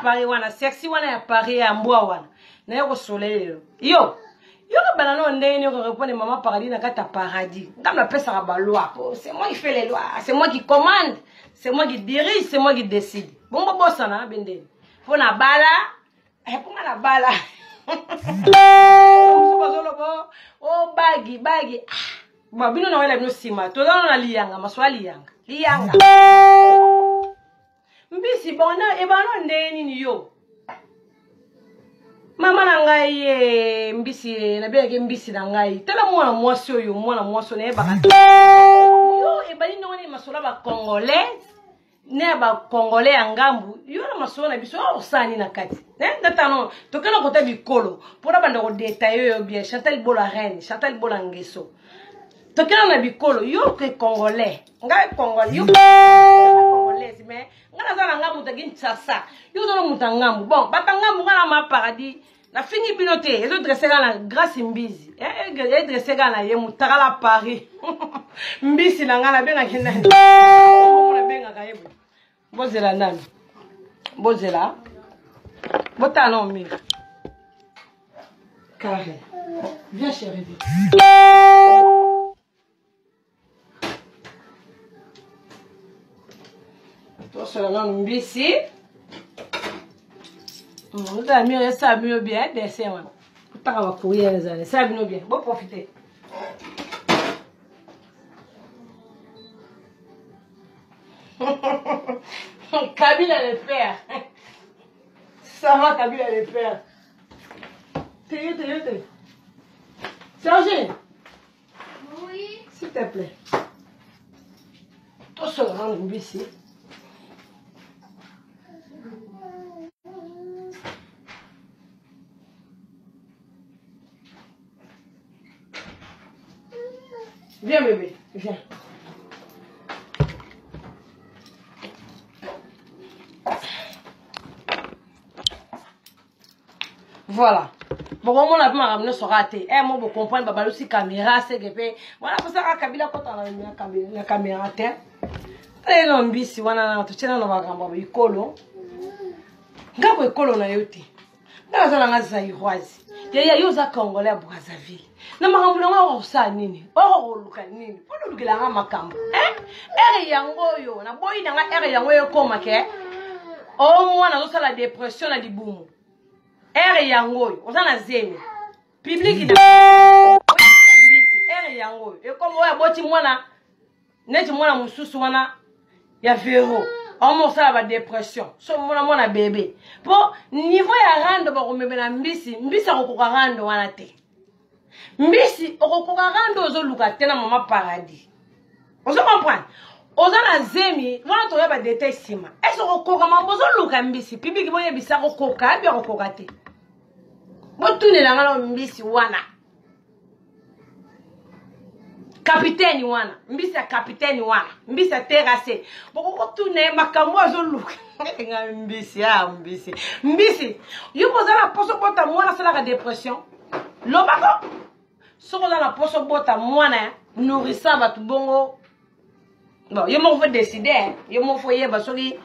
Paris wana sexy wana ya Paris ya mbwa wana na yoko soleil yo bana no ndeni ko répondre maman paradis na kata paradis ndam na pesa ba loi c'est moi qui fais les lois c'est moi qui commande c'est moi qui dirige c'est moi qui décide bon bossa na bendeni pour na bala pour na bala oh bagi ba bino na wala bino sima to na lianga maswali lianga mbisi bona e bana ndeni ni yo mama na ngai mbisi na beke mbisi na ngai tala mwana mwasi oyo mwana mwasi na eba yo e bali no ni masola ba congolais ne ba congolais angambu yo na masola na biso osani na kati ndata no to kana kota bikolo pona banda ko detail yo bien Chantal Bola reine Chantal Bola ngeso to kana na bikolo yo ke congolais ngai congolais yo congolais mais ngana za ngambu tagin tsasa yo zo muta ngambu bon batangambu ngana ma paradis na fini binote ezo dresser na grâce mbizi dresser na ye mutakala Paris mbisi na ngana benga kinani mona benga kayebo bozela nani bozela botano mi carré viens chérie toi cela non mbisi vous avez mis ça mieux bien dessin moi pas va courir les années ça mieux bien bon profiter Kabila le père ça va Kabila le père t'es Serge oui s'il te plaît toi seul rendre mbisi viens bébé, viens. Voilà. Bon, on a vu ma ramener sur raté. Eh, moi, vous comprenez, bah, aussi caméra, c'est que voilà, pour ça, Kabila, quand on a la caméra, allez, non, bisi, wana, tu tiens, on va grammer, ikolo. Ngabo ikolo na yote. Nga za nga za iroise. Ya yoza Congolais à Brazzaville. Na makambo nga osa nini? O luka nini? Pono lukila nga makambo. Ere yango yo, na boyi na nga ere yango yo koma ke. O mwana zo sala dépression na libumu. Ere yango yo, oza na zemi. Public na ere yango yo. E komo ya boti mwana neti mwana mususu wana ya vero. On ça va dépression. So mwana bébé. Pour niveau ya rando ba komebe na mbisi akokoka rando wana te. Mbisi akokoka rando ozoluka te na mama paradis. Ozo comprendre? Oza na zemi, wana to ya ba détail sima. Est-ce akokoka mambo ozoluka mbisi? Public boye bisa akokoka, bi akokoka te. Botune la ngala mbisi wana. Capitaine wana, mbisi ya capitaine wana, mbisi ya terrasse. Boko tune makambo azoluka. Nga mbisi ya mbisi. Mbisi, yuko zala poso bota mwana sala ka dépression. Lobako. Soko zala poso bota mwana nourrissa batu bongo. Bon, yo mo faut décider, yo mo faut yeba soki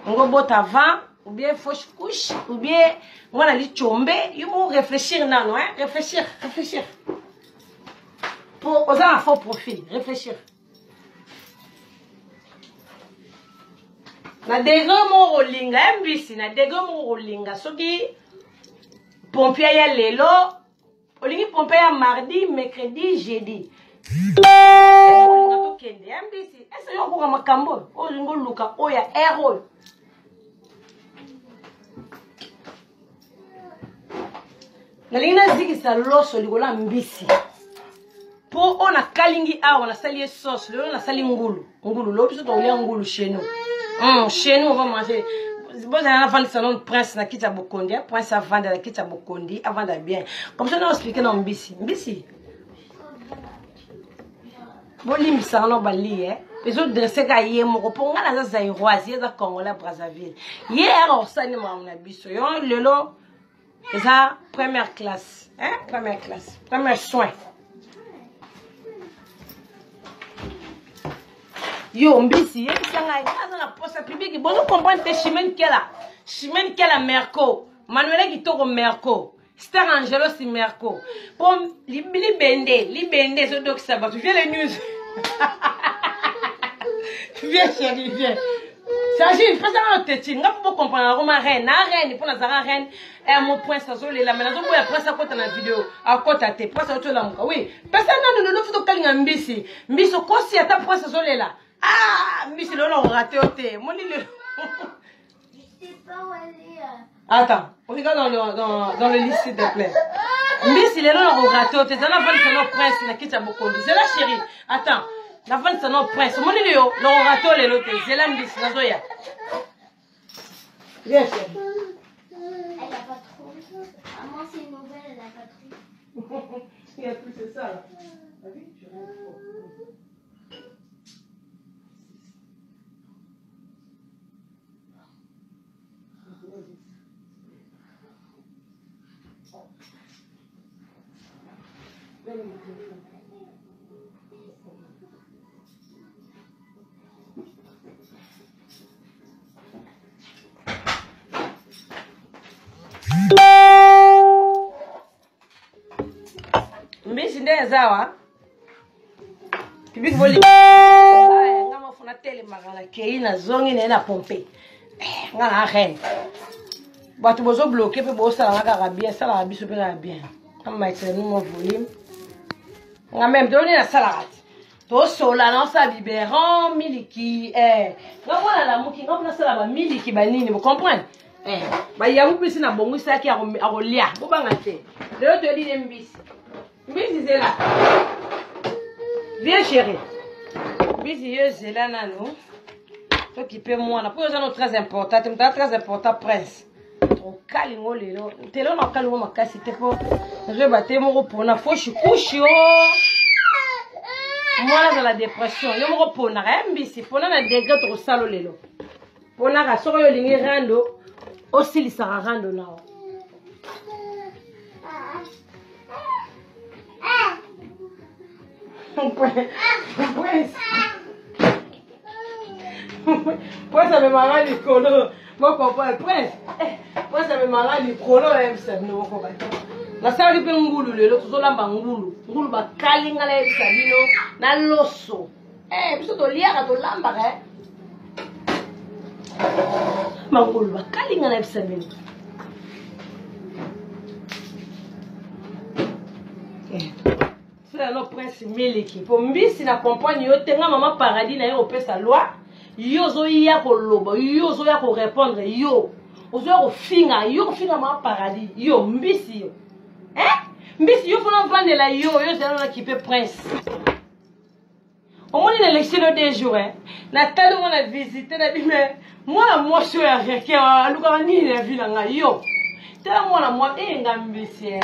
ngo bota 20 ou bien fausse couche ou bien mwana li chombe, yo mo réfléchir nano, hein, réfléchir. Pour oser un faux profil, réfléchir. Na dego mo rolinga mbisi na dego mo rolinga soki pompier ya lelo olingi pompier ya mardi mercredi jeudi olinga to kende mbisi esa yo ko makambo olingo luka oya error nalingi nazikisa loso likola mbisi po on a kalingi awa on a sali sauce le on a sali ngulu lo biso to lia ngulu chez nous on va manger bon on a vendu salon prince na kita bokondi prince a vendre na kita bokondi avant de bien comme ça on a expliqué na mbisi bolim sarno bali les autres dressés ka yé moko po ngala za zairoise za Congolais Brazzaville hier on sani na biso yo lelo eza première classe premier soin yo mbisi yebisanga eza na posa publique bon comprendre te chimène kela merco manuela kitoko merco star angelo si merco pom libende zo donc ça va tu viens les news viens chérie viens s'agit pas ça tete nga pour comprendre comment reine pour na zara reine et mon point ça zo la menazo boya presse à na vidéo à côté te presse auto la oui personne non faut kalinga mbisi ko si ata presse zo là ah mbisi lo na raté ote moni le attends on regarde dans le liste s'il te plaît mbisi le lo na raté ote ça na pas le prince na kita bokondi c'est la chérie attends la vente c'est notre prince moni le yo lo raté le lote c'est la mbisi na zo ya viens chérie. Elle a pas trop. À moi, c'est une nouvelle, elle a pas trop. Il y a plus que ça là. Ah oui, tu rentres trop. Mbisi ndezawa public voli ngama funa tele magala kei na zongi na pompe ngana reine batu bozo bloquer pe bo sala ngaka bien sala biso pe bien amma itenu mo volume nga même donner la salade to sola na sa biberon miliki ngona la muki ngona sala ba miliki banini vous comprenez ba yamu pisi na bongo saki a rolia bo banga te le to di mbisi mbisi c'est là viens chérie mbisi c'est là nano to qui peut moi na pour ça très important très important prince o kalingo lelo telo na kalingo makasi te po je bate mo pona fo shikushi moi dans la dépression yo mo pona mbisi pona na degré to salo lelo pona ka soko yo lingi rando aussi li sara rando nao Pues ça me marre les colos. Mon papa est prince. Pues ça me marre les colos c'est no ko ba. Na sali pe ngulu lelo tuzolamba ngulu ba kalinga la sabino na loso. Biso to liaka to lamba mangulu ba kalinga la sabino. C'est notre prince Miliki. Pour mbisi na compagne yo tenga maman paradis na yo pesa loi. Yo zo ya ko lobo, yo zo ya ko répondre yo. Ozo ko finga maman paradis. Yo mbisi yo. Mbisi yo fona vendre la yo c'est là qui peut prince. Au moins il élection des jours Na talo on a visité na bime. Moi je suis avec aluka ni na vila nga yo. Tala moi nga mbisi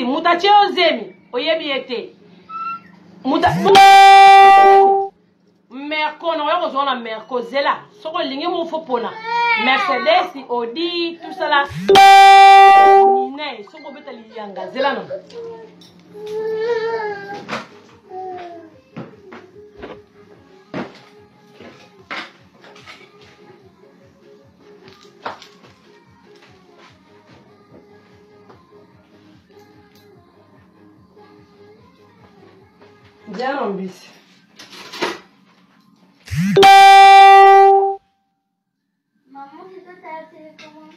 mutache ozemi oyebi ete merco na yo zo na merco zela soko lingi mo fo pona Mercedes Audi tout ça là nine soko beta liyanga zela non bien en bis. Maman, c'est toi, t'as la télécommande.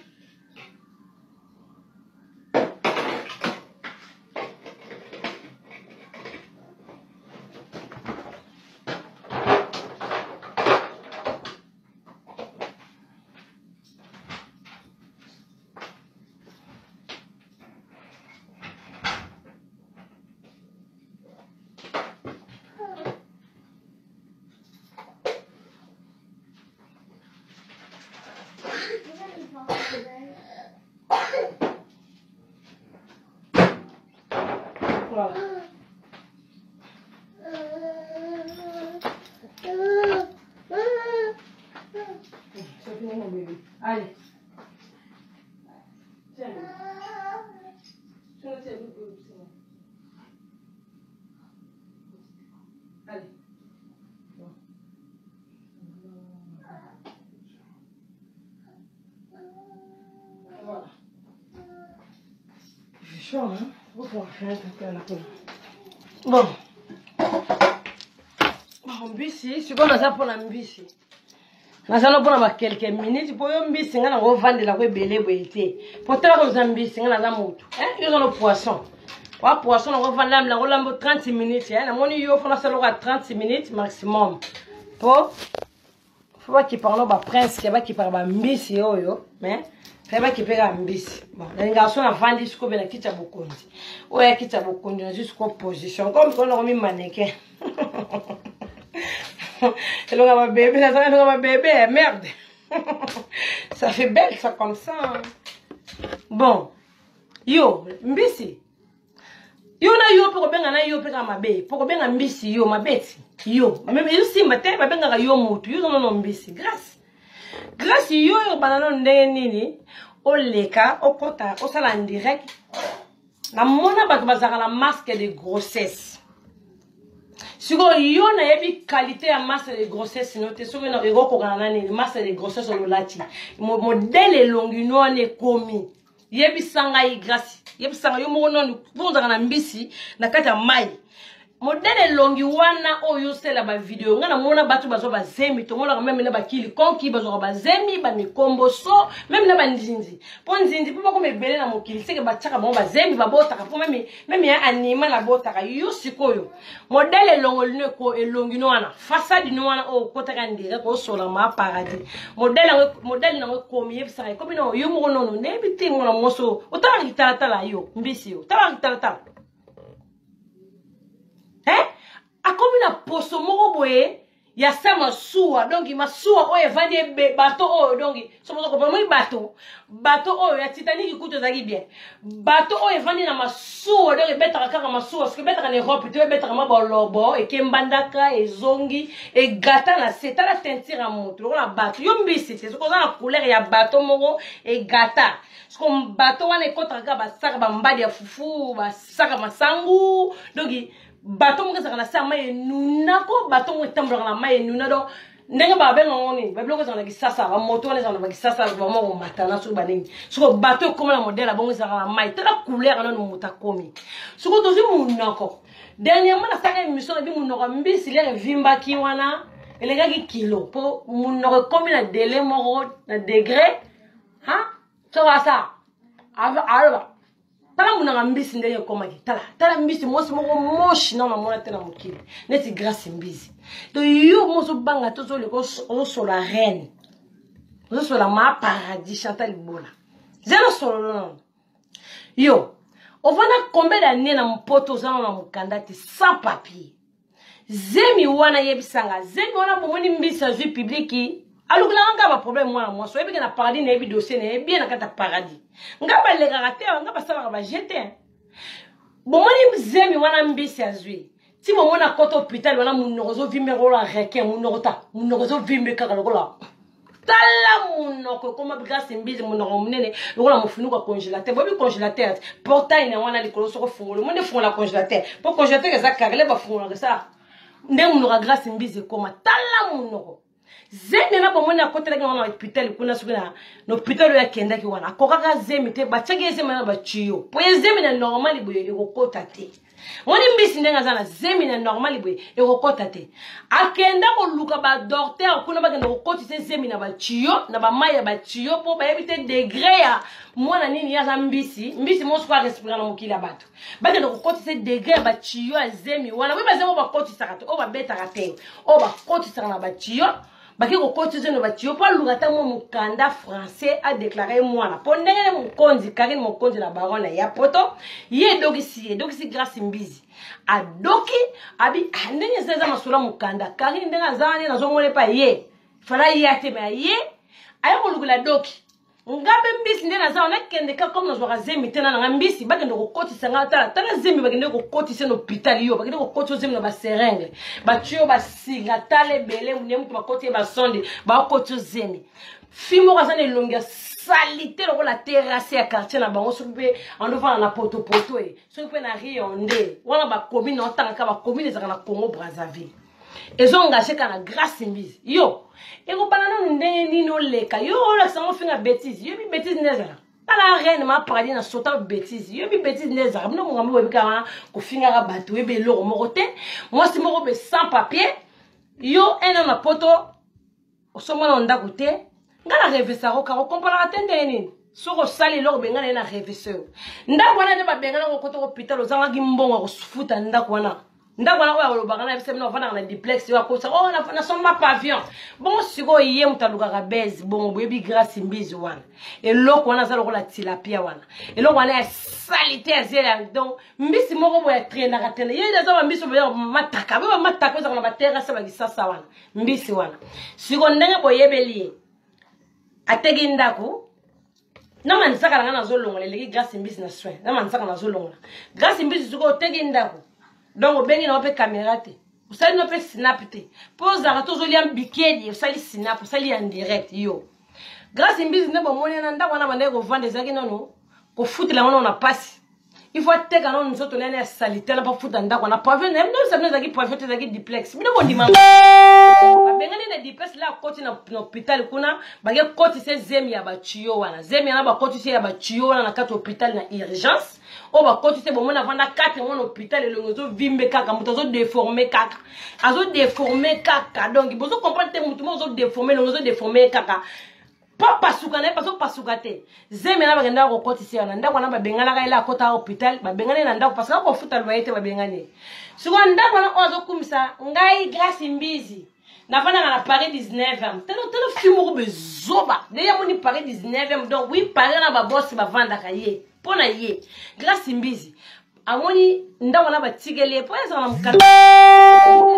Voilà. C'est fini mon bébé. Allez. Tiens. Allez. Voilà. C'est chaud, hein? Bon. Bon, mbisi, si on a ça pour la mbisi. Nous allons prendre quelques minutes pour un mbisi, on va vendre la belé boité. Pour faire un mbisi, on a la moto. Hein? Ils ont le poisson. Pour poisson, on va vendre la 30 minutes. Hein? On a fait 30 minutes maximum. Pour faut pas qu'il parle de prince, qui parle de mbisi, mais faut pas qu'il parle de mbisi. Bon, les garçons ont vendu jusqu'au ben qui t'a beaucoup dit. Ouais, qui t'a beaucoup dit jusqu'aux positions. Comme on a mis mannequin. Elle a ma bébé, merde. Ça fait belle ça comme ça. Hein. Bon, yo, mbisi. Yo na yo pour benga na yo peka mabe, pour benga mbisi yo mabeti. Yo, même yo si matin ba benga yo mutu, yo no mbisi. Grâce yo banana ndeni o leka, o kota, o sala en direct. Na mona ba bazaka la masque de grossesse. Si vous avez une qualité de masse de grossesse, vous avez une masse de grossesse sur le lati. Modèle est long, il est commis. Il y a des sangs grâce. Il y a des sangs, il y a des sangs, modèle longi wana oyo sela ba video ngana mona batu bazo ba zemi to mona même na ba kili konki bazo ba zemi ba mikombo so même na ba nzinzi po nzinzi po ko mebele na mokili seke ba tshaka ba zemi ba botaka po même ya anima na botaka yo sikoyo modèle longo lino ko elongi no wana façade no wana o kota ka ndira ko sola ma paradis modèle na ko mi yebisa ko bino yo mo no ne biti ngona moso o tala kitala yo mbisi yo tala kitala a comme une poso moko boye ya sama suwa donc ma suwa oye vandi bateau oyo donc somo ko pas moi bateau oyo ya Titanic kuto zaki bien bateau oyo vandi na masuwa donc betaka kaka masuwa parce que betaka en Europe tu betaka mabolobo e kembandaka e zongi e gata na c'est la teinture à moto la bateau yo mbisi c'est ce qu'on a la couleur ya bateau moko e gata parce que bateau wana ekotaka ba saka ba mbadi ya fufu ba saka masangu donc bateau mo kasa na sa maye nuna ko bateau mo tambula na maye nuna do ndenge ba benga ngoni ba bloko na kisasa ba moto na ba kisasa ba mo matana so baningi so bateau comme la modèle bongo za na maye tala couleur na no mutakomi so ko tozi munako dernièrement na sa émission bi munoko mbisi le vimba ki wana elenga ki kilo po munoko comme na délai mo na degré ha so ça alors tala munanga mbisi ndenge komaki tala mbisi mosi moko moshi na mona tena mokili neti grâce mbisi to yo moso banga to so le ko so la reine so la ma paradis Chantal Bola zero solo non yo on va na combien d'années na mpoto za na mukandati sans papier zemi wana yebisanga zemi wana bomoni mbisi a vie publique alors là ba problème moi so ebi na paradis na ebi dossier na bien na kata paradis ngaba le caractère ngaba sala ba jeter bomoni zemi wana mbisi azwi ti bomona koto hôpital wana munozo vimero la requin munozo vimbe kaka lokola tala munoko koma grâce mbisi munoko munene lokola mufunu kwa congélateur bobi congélateur portail na wana likolo soko fungolo monde fungola congélateur pour congélateur eza karele ba fungola ça nde munoko grâce mbisi koma tala munoko zemi na bomoni akotela ki wana hôpital kuna sukuna no hôpital ya kenda ki wana kokaka zemi te bachage zemi na bachiyo po zemi na normal boye ekokota te woni mbisi ndenga zana zemi na normal boye ekokota te akenda ko luka ba docteur kuna ba kenda kokotisa zemi na bachiyo na ba mai ya bachiyo po ba ebite degré ya mwana nini ya mbisi mo swa respirer na mokili ya bato ba kenda kokotisa degré ya bachiyo ya zemi wana we bazemo ba kotisa ka te o ba betaka te o ba kotisa na bachiyo baki ko kotize no batio pa lugata mo mukanda français a déclaré moi na pondele mukonzi Karine mukonzi la baronne ya poto ye dokisi grâce mbizi adoki abi ndenge seza masula mukanda Karine ndenga zani na zomole pa ye fala ye ate ba ye ayo ko lugula doki ngabe mbisi nde naza on akende ka comme nos zemi tena na mbisi bakende ko kotisa ngata tala zemi bakende ko kotisa no hôpital yo bakende ko kotisa zemi na ba seringue ba tuyo ba singa tale belé mu nemu ba kotisa ba sonde ba kotisa zemi fimo ka sana longa salité lo la terrasse ya quartier na bango sope on devant na poto e sope na rionde wana ba commune otanga ka ba commune za na Congo Brazzaville ezo engagé kana grâce mbisi yo eko banana ndenge nino leka yo la sango finga bêtise yo bi bêtise nezala ala reine ma paradis na sota bêtise yo bi bêtise nezala no ngambo webika ko finga ka bato ebe lo morote moi si moko be sans papier yo ena na poto osomona ndako te ngala revesa ko ka comprendre tende nini soko sali lo bengana na reveseur ndako wana de ba bengana ko koto hôpital ozanga ki mbongo ko futa ndako wana ndako wana ko lo bagana bise mna vana na duplex yo ko sa oh na soma pavillon bon siko yé mutaluka ka base bon boyebi grâce mbizi wana eloko wana zalo ko la tilapia wana eloko wana salité azela donc mbisi moko boya traîner ka tena yé daza mbisi boya mataka ba mataka za na batera sa ba kisasa wana mbisi wana siko ndenge boyebeli ategi ndako na manisaka nga na zolongola leki grâce mbisi na soin na manisaka na zolongola grâce mbisi siko otegi ndako donc bengi na pe caméra te usali no pe snap te pose za to zolia mbikedi usali snap usali en direct yo grâce mbisi ne bomoni na ndako na bande ko vendre zaki nono ko futela ngono na passe il faut teka non nzoto nene salite na pa futa ndako na pavillon même no sabne zaki pavillon te zaki duplex mine bo ndima bengani na duplex la koti na hôpital kuna bage koti se zemi ya ba chiyo wana zemi na ba koti se ya ba chiyo wana na kati hôpital na urgence o ba koti se bomona vanda 4 mois hôpital et longozo vimbe kaka muto zo déformer kaka azo déformer kaka donc bozo comprendre te muto zo déformer longozo déformer kaka pas pasuka na paso pasuka te zemi na bagenda ko koti se wana ndako na ba bengala ka ila kota hôpital ba bengane na ndako parce que ko futa loyete ba bengane siko ndako na ozo kumisa ngai grâce mbizi na vana na Paris 19e telo film bezoba deya moni Paris 19e donc oui Paris na ba boss ba vanda ka ye pona ye grâce mbizi amoni ndako na batigele po eza na mukanda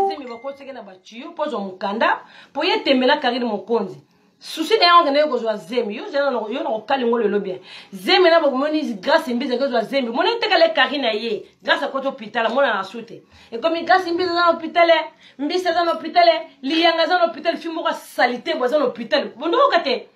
zemi ba koteke na batiyo po zo mukanda po ye tembela karine mokonzi souci de yango ne ko zo zemi yo jana no yo no kalingo le bien zemi na ba moni grâce mbizi ko zo zemi moni tekale karine ye grâce à koto hôpital mona na soute et comme grâce mbizi na hôpital mbizi za na hôpital liyanga za na hôpital fimo ka salité bo za na hôpital bondo kate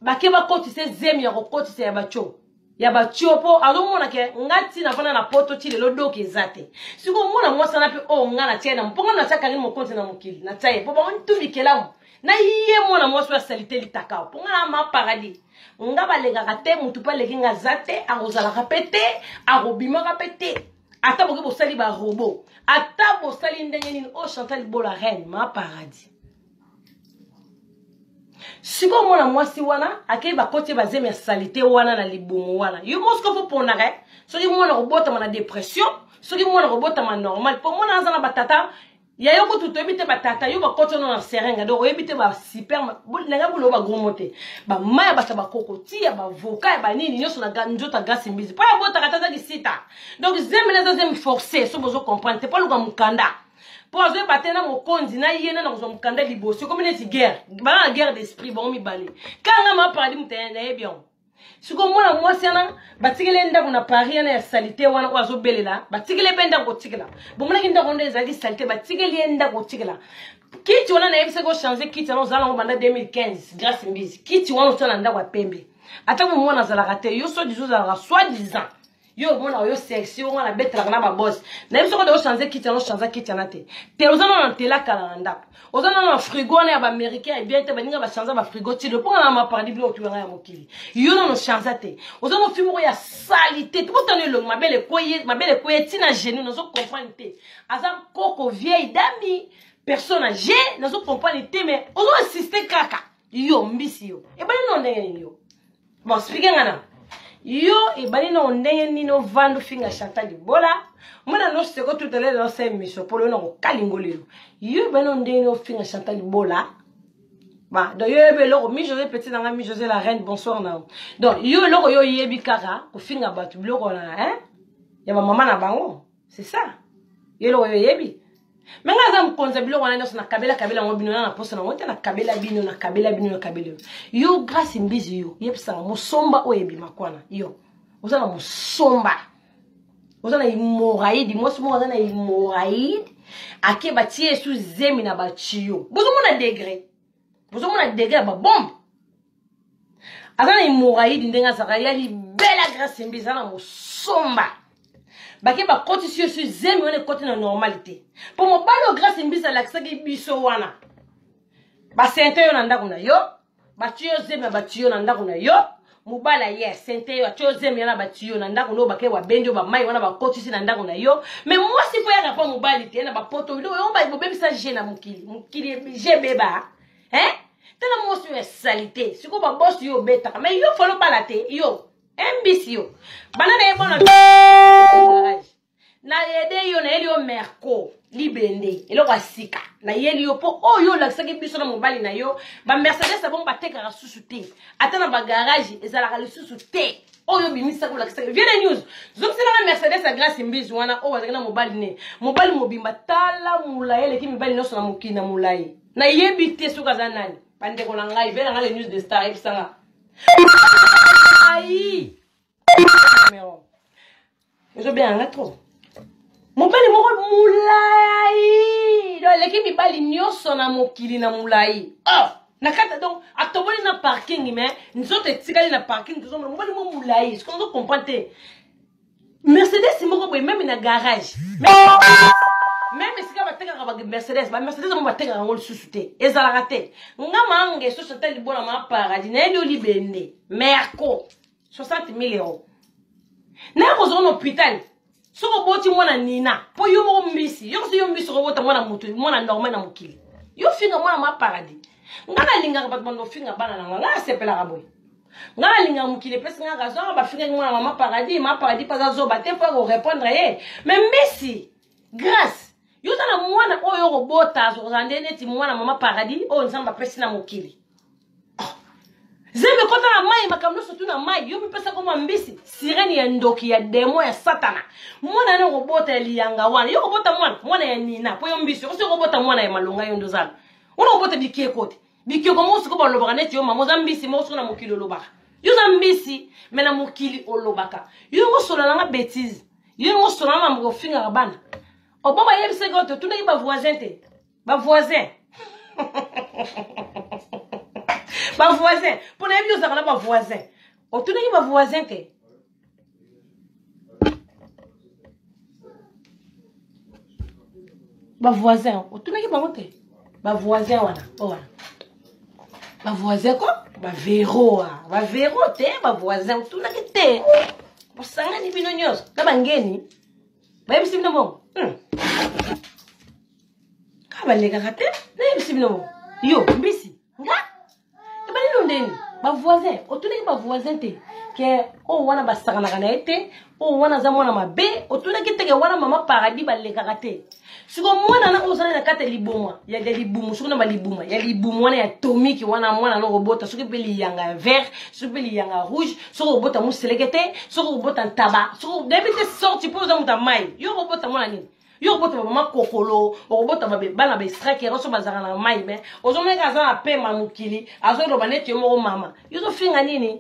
bakeba koti se zemi ya ko koti se ya bacho ya bachio po alomona ke ngati na fana na poto chile lo doke zate siko mona mwasa na pe o ngana tena mponga na chaka ni mokonzi na mokili na taye po ba on tubikela na iye mona mwasa ya salité litaka ponga na ma paradis ngaba lenga kate mutu pa lekinga zate arozala kapete arobima kapete ata boke bosali ba robot ata bosali ndenge nini o Chantal Bola reine ma paradis siko mona mwasi wana akei bakoti bazemi ya salité wana na libumu wana yo mosko fo pona re soki mona robota na dépression soki mona robota ma normal po mona azana batata ya yo ko tuto ebite batata yo bakoti na seringa donc ebite ba super nga bulo ba gros moté ba maya bata bakoko tia ba voka ba nini nyoso na nzota grâce mbizi pa ya bota katata kisita donc zemi na zemi forcer so bozo comprendre te pas luka mukanda pour azo batena mokonzi na yena na zo mukanda liboso comme une guerre bala guerre d'esprit bon mi balé kanga ma paradis mutena e bien siko mona mwasi ana batigele ndako na Paris na salité wana azo belela batigele benda ko tigela bomona kinda ko ndeza ki salité batigele ndako tigela kiti wana na yebise ko changer kiti na zala ngobanda 2015 grâce mbizi kiti wana utana ndako pembe ata mo mona zala kate yo so dizo zala soi-disant yo mona yo section wana betela na ba boss na biso ko de changer kiti na changer kiti na te ozana na tela kala ndako ozana na frigo na ba américain bien te baninga ba changer ba frigo ti le pona na ma paradis bilo tu nga ya mokili yo no changer te ozana film ya salité tout temps le mabele koye ti na genou no zo comprendre te azam koko vieille dami personne âgée no zo comprendre te mais ozo assister kaka yo mbisi yo e bani no ndenge yo bon expliquer ngana yo e bani no ndenge ni no vandu finga Chantal Bola mona no seko tout à l'heure dans ces missions pour le no kalingolelo yo bani no ndenge no finga Chantal Bola ba do yo be lo mi José petit na mi José la reine bonsoir na donc yo lo yo yebi kaka ko finga batu lo ko na ya ba mama na bango c'est ça yo lo yo yebi Menga za mkonza bilo wana nyoso na kabela ngobino na posa na wote na kabela bino na kabela bino na kabela. Yo grâce mbizi yo. Yepsa musomba oyebi makwana. Yo. Ozana musomba. Ozana imoraide, mosi mo ozana imoraide. Ake batie sous zemi na bachio. Bozo mona degré. Bozo mona degré ba bombe. Azana imoraide ndenga zakaya li bela grâce mbizi na musomba. Bake ba koti sur zemi on est côté na normalité. Pour mo balo grâce mbisa la kisaki biso wana. Ba sente yo na ndako na yo, ba tiyo zemi na ba tiyo na ndako na yo, mubala yes, sente yo tiyo zemi na ba tiyo na ndako no bake wa benjo ba mai wana ba koti si na ndako na yo. Mais moi si faut ya pa mobali te na ba poto yo ba bo bebisa je na mukili. Mukili je beba. Hein? Tena mo si salité. Siko ba boss yo beta. Mais yo follow bala te yo. Ambitio. Banana ebona na yede yo na elio merco libende elo wasika na yeli yo po oyo la kisaki biso na mobali na yo ba Mercedes abon bateka ka susu te atana ba garage ezala ka susu te oyo bimisa ko la kisaki viene news zokisela na Mercedes a grâce mbizi wana o wazaka na mobali ne mobali mobimba tala mulaye ki mibali noso na mukina mulaye na yebi te suka za nani bande ko na ngai vela ngale news de star ebisanga aïe je bien là trop mon père moko mulai do leki mi bali nyoso na mokili na mulai oh nakata donc atoboli na parking mais nzoto etikali na parking tout mon bali mo mulai est-ce qu'on comprendre Mercedes moko boy même na garage même si ka bateka ka Mercedes mo bateka ngol susute ezala raté ngama nge société libona ma paradis na eli libende merco 60 000 euros. Na ko zo no hôpital. So ko boti mwana nina. Po yo mo mbisi. Yo so yo mbisi ko bota mwana mutu, mwana normal na mukili. Yo finga mwana ma paradis. Ngana linga ba bando finga bana na ngana sepela ka boy. Ngana linga mukili pesa ngana zo ba finga mwana ma paradis pas zo ba te faut répondre eh. Mais mbisi grâce yo tana mwana oyo ko bota zo zande neti mwana mama paradis o nzamba pesa na mukili. Zeme kota na mai makamno sotu na mai yo pesa koma mbisi sireni ya ndoki ya demo ya satana mwana na robota ya liyanga wana yo robota mwana ya nina po yo mbisi yo robota mwana ya malonga yo ndozala ona robota bikie kote bikie ko mo siko ba lobaka neti yo mamo za mbisi mo siko na mokili olobaka yo za mbisi mena mokili olobaka yo ngo sola na bêtise yo ngo sola na mbo finga kabana o baba yebise goto tuna ba voisin te ba voisin ba voisin pour les vieux ça ba voisin o tuna ba voisin te ba voisin o tuna ba ngote ba voisin wana o wana ba voisin ko ba vero te ba voisin tuna te bo sanga ni bino nyos na bangeni ba yebisi bino mo ka ba lega kate na yebisi bino mo yo mbisi nga ndeni ba voisin otuna ba voisin te ke o wana basakana kana ete o wana za mwana mabe otuna kiteke wana mama paradis baleka te siko mwana na ozana na kata liboma ya libumu siko na balibuma ya libumu wana ya tomiki wana mwana no robota siko beli yanga vert siko beli yanga rouge siko robota muselekete siko robota ntaba siko debite sorti po za muta mai yo robota mwana nini yo bota mama kokolo robota ba bana ba striker so bazaka na mai be ozomeka za pe mamukili azo roba neti yo mo mama yo zo finga nini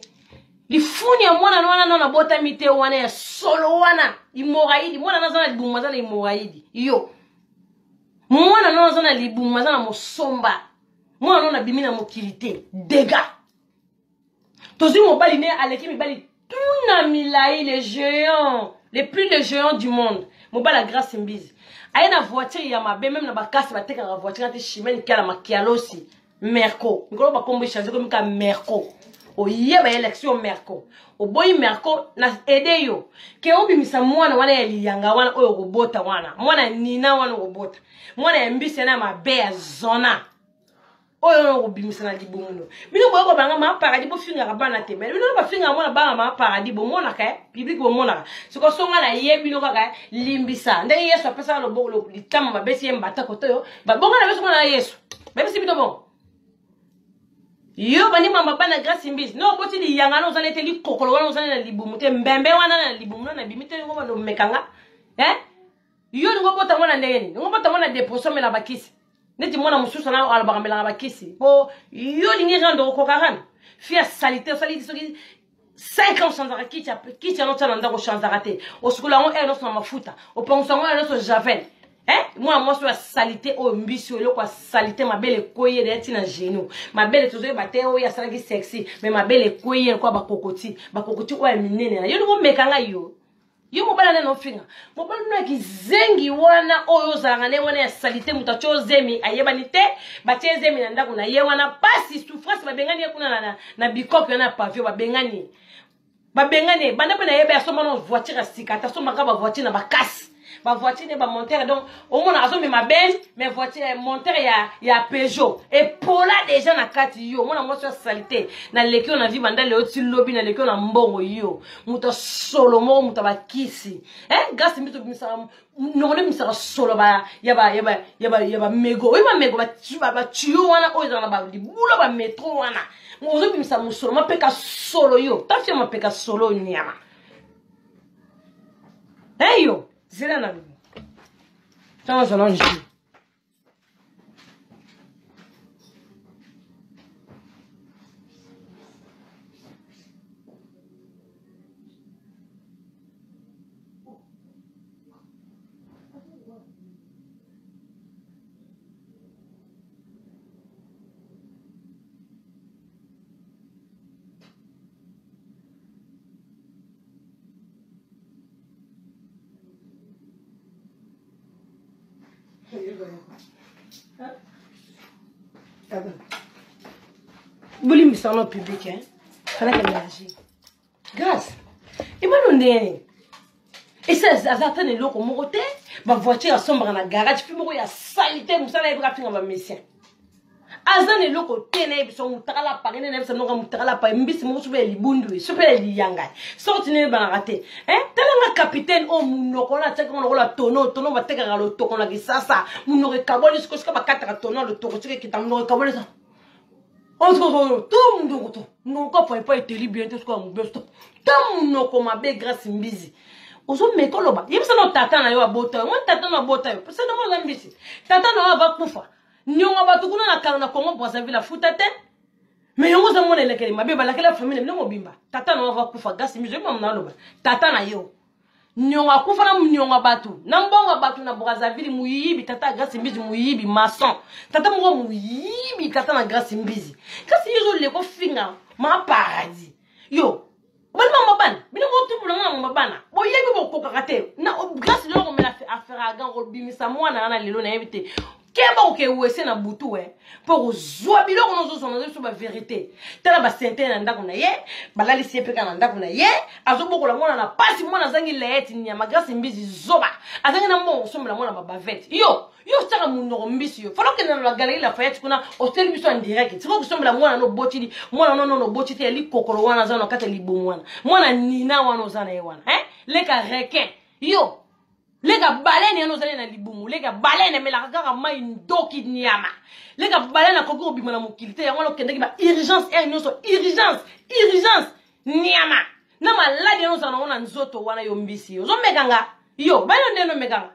lifuni ya mwana wana na bota mite wana ya solo wana imoraidi mwana nazana libuma zana imoraidi yo mwana nazana libuma zana mosomba mwana na bimina mokilité dégâts tozi mobali ne aleki mibali tuna milai les géants les plus les géants du monde mobala grâce mbizi aye na voiture ya mabe même na bakasi bateka la voiture ate chimene kala makialosi merco ngolo bakombo changer comme ka merco oye ba élection merco oboyi merco na ede yo ke obimisa mwana wana ya liyanga wana oyo robota wana mwana nina wana robota mwana ya mbisi na mabe ya zona oyo no obimisa na libumuno bino boyo banga ma paradis bo finga bana te mais bino ba finga mwana banga ma paradis bo mona ka public bo mona siko songa na ye bino kaka limbisa nde yesu apesa lo bolo litama mabesi mbata koto ba bonga na beso mwana yesu même si bino bon yo bani mama bana grâce mbizi no boti li yanga no zana te li kokolo wana zana na libumu te mbembe wana na libumu na bimite ngo ba no mekanga yo ni ngobota mwana ndenge ni ngobota mwana dépression mela bakisi neti mwana mususu na alabaka mela bakisi po yo lingi rando ko karana fia salité soki 5 ans sans arrêt qui no tana ndako sans arrêter au sukula ngo eno so mafuta au ponso ngo eno so javel moi so salité o mbisi o lokwa salité mabele koye de tina genou mabele tozo bate o ya salaki sexy mais mabele koye kwa bakokoti o ya minene na yo ngo mekanga yo mobala na no finga mobala no kizengi wana oyo zalanga ne wana ya salité mutacho zemi ayebani te batie zemi na ndako na ye wana pasi souffrance babengani kuna na bikop na pavio babengani banda pe na yeba soma no voiture sikata soma ka ba voiture na bakasi ba voiture ne ba monteur donc au moins azo me mabel mais voiture monteur ya Peugeot et pola déjà na kati yo mona mo so salité na lekio na vi banda le oti lobby na lekio na mbongo yo muta solo mo muta bakisi gasi mito bimisa no ne misara solo ba yaba mego oui ba mego ba tuyo wana o za na ba dibulo ba metro wana ozo bimisa musolo mapeka solo yo tafia mapeka solo nyama yo zela na lubu tama zona nji Buli misano public fana que réagir grâce et moi non ndene et ça azatane loko mokote ba voiture à sombre na garage puis moko ya salité musala ebra finga ba messia azane loko tene biso mutakala pa ngene nebisa noka mutakala pa mbisi mo sube libundu sube liyanga sorti ne bana raté telanga capitaine o munoko na tsaka ngolo la tono bateka ga lo toko na kisasa munoko kaboli sikoska bakata ka tono lo toko tsike kitamno kaboli sa on se retrouve tout le monde non ko pas été libéré tout ce qu'on besto tout munoko mabe grâce mbizi ozo mekoloba yebisa no tata na yo abota mo tata na bota yo parce que no mo mbisi tata na ava kufa nyonga batu kuna na kanga na Congo Brazzaville futa te mais yongo za mona lekele mabe balakela famille no mobimba tata na ava kufa gasi mizo mama na loba tata na yo nyonga kufa na nyonga batu na mbonga batu na Brazzaville muyibi tata gasi mbizi muyibi maçon tata mo muyibi tata na gasi mbizi kasi yozo leko finga ma paradis yo bali mama bana bino mo tubula na mama bana boyebi bokoka kate na grâce lo ko mena affaire aga ko bimisa mwana na lelo na yebite kemba ke wese na butu pour zwa biloko no zo na so ba vérité tala ba sente na ndako na ye balali siepe kana ndako na ye azobokola mwana na pasi mwana zangi leeti nyama grâce mbizi zoba azangi na mbongo somela mwana ba bavette yo tsaka munoko mbisi yo falo ke na la galerie la fayette kuna hotel biso en direct tiko kusomela mwana no botili mwana no botili ya likokolo wana za no kata libo mwana nina wana zana ye wana leka requin yo lega balene yano zale na libumu lega balene melaka kaka mai ndoki nyama lega balene koko bima na mokilite yango lo kendeki ba urgence urgence nyama na maladi yano zana wana nzoto wana yo mbisi yo zo meganga yo balo ndeno meganga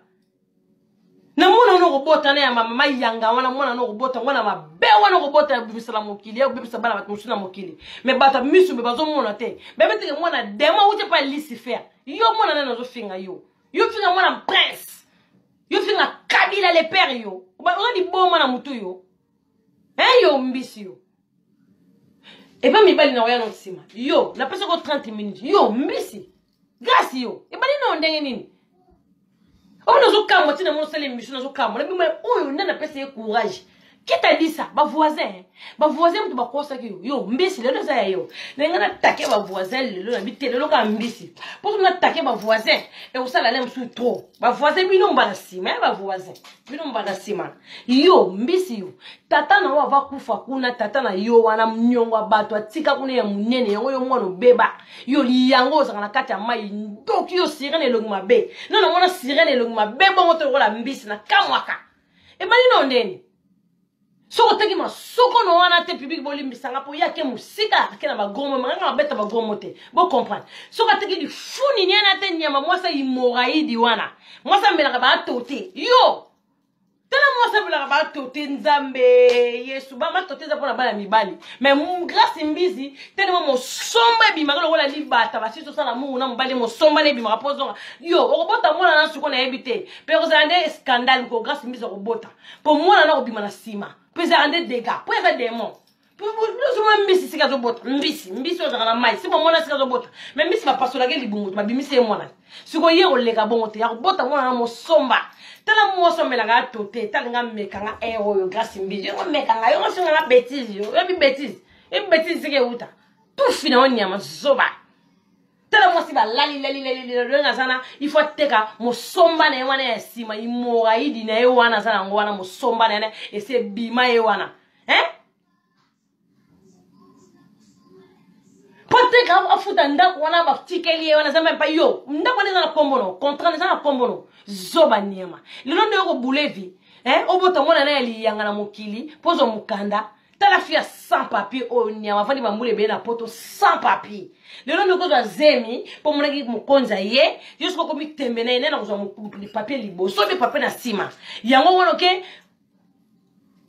na mwana no robota na ya mama yanga wana mwana no robota wana mabe wana robota ya bimisa la mokili ya bimisa bana bato na mokili me bata misu me bazo mona te bebe teke mwana demo uje pa Lucifer yo mwana na zo finga yo finga mwana prince yo finga Kabila le père yo ba ngadi boma na mutu yo yo mbisi yo e ba mi bali na oya no sima yo na pesa ko 30 minutes yo mbisi gasi yo e bali no ndenge nini on zo kamo tina mo sele mbisi na zo kamo na bima oyo ndana pesa ye courage. Qui t'a dit ça? Ba voisin tu ba kosa ki yo mbisi le za yo. Nenga na take ba voisin le na bitele lo ka mbisi. Pour na take ba voisin et on sala lem su trop. Ba voisin bino mbala sima ba voisin. Bino mbala sima. Yo mbisi yo. Tata na wa va kufa kuna tata na yo wana mnyongo bato atika kuna ya munene yango yo mwana beba. Yo liyango za na kati ya mai ndoki yo sirene lo mabe. Non mwana sirene lo mabe bongo to la mbisi na kamwaka. E bali no ndeni. Soko teki ma soko no wana te public boli misanga po ya ke musika ke na ba gomo manga beta ba gomo te. Bo comprendre. Soko teki di funi nyana te nyama mwasa imoraidi wana. Mwasa melaka ba tote. Yo. Tela mwasa melaka ba tote nzambe. Yesu ba ma tote za pona bana mibali. Mais grâce mbizi tele mo somba bi magalo wala libata ba siso sala mu na mbali mo somba ne bi marapozo. Yo, okobota mwana na suko na ebite. Pero zande scandale ko grâce mbizi okobota. Po mwana na obima na sima. Puis ça rend des dégâts. Pour faire des démons. Plus ou mbisi sika zo bota. Mbisi oza na mai. Si bon mona sika zo bota. Mais mbisi va passer la gueule libungu. Ma bimisi e mona. Siko ye olega bongo te. Ya bota mona na mo somba. Tala mo somba la ga tote. Tala nga mekanga yo grâce mbisi. Yo mekanga yo so nga bêtise yo. Yo bi bêtise. E bêtise sike uta. Tout fina onyama zoba. Tala mo si ba lali nga sana il faut teka mo somba na wana ya sima imora idi na wana sana ngwana mo somba na e se bima wana poteka afuta ndako wana ba tikeli wana zamba pa yo ndako na kombono contrat na kombono zoba niema lelo ndo ko bulevi obota mona na eli yanga na mokili pozo mukanda tala fia sans papier o nyama fandi bambule be na poto sans papier lelo ndo ko zemi po mona ki mukonza ye jusqu'au komi tembene ne na ko zo papier liboso be papier na sima yango wono ke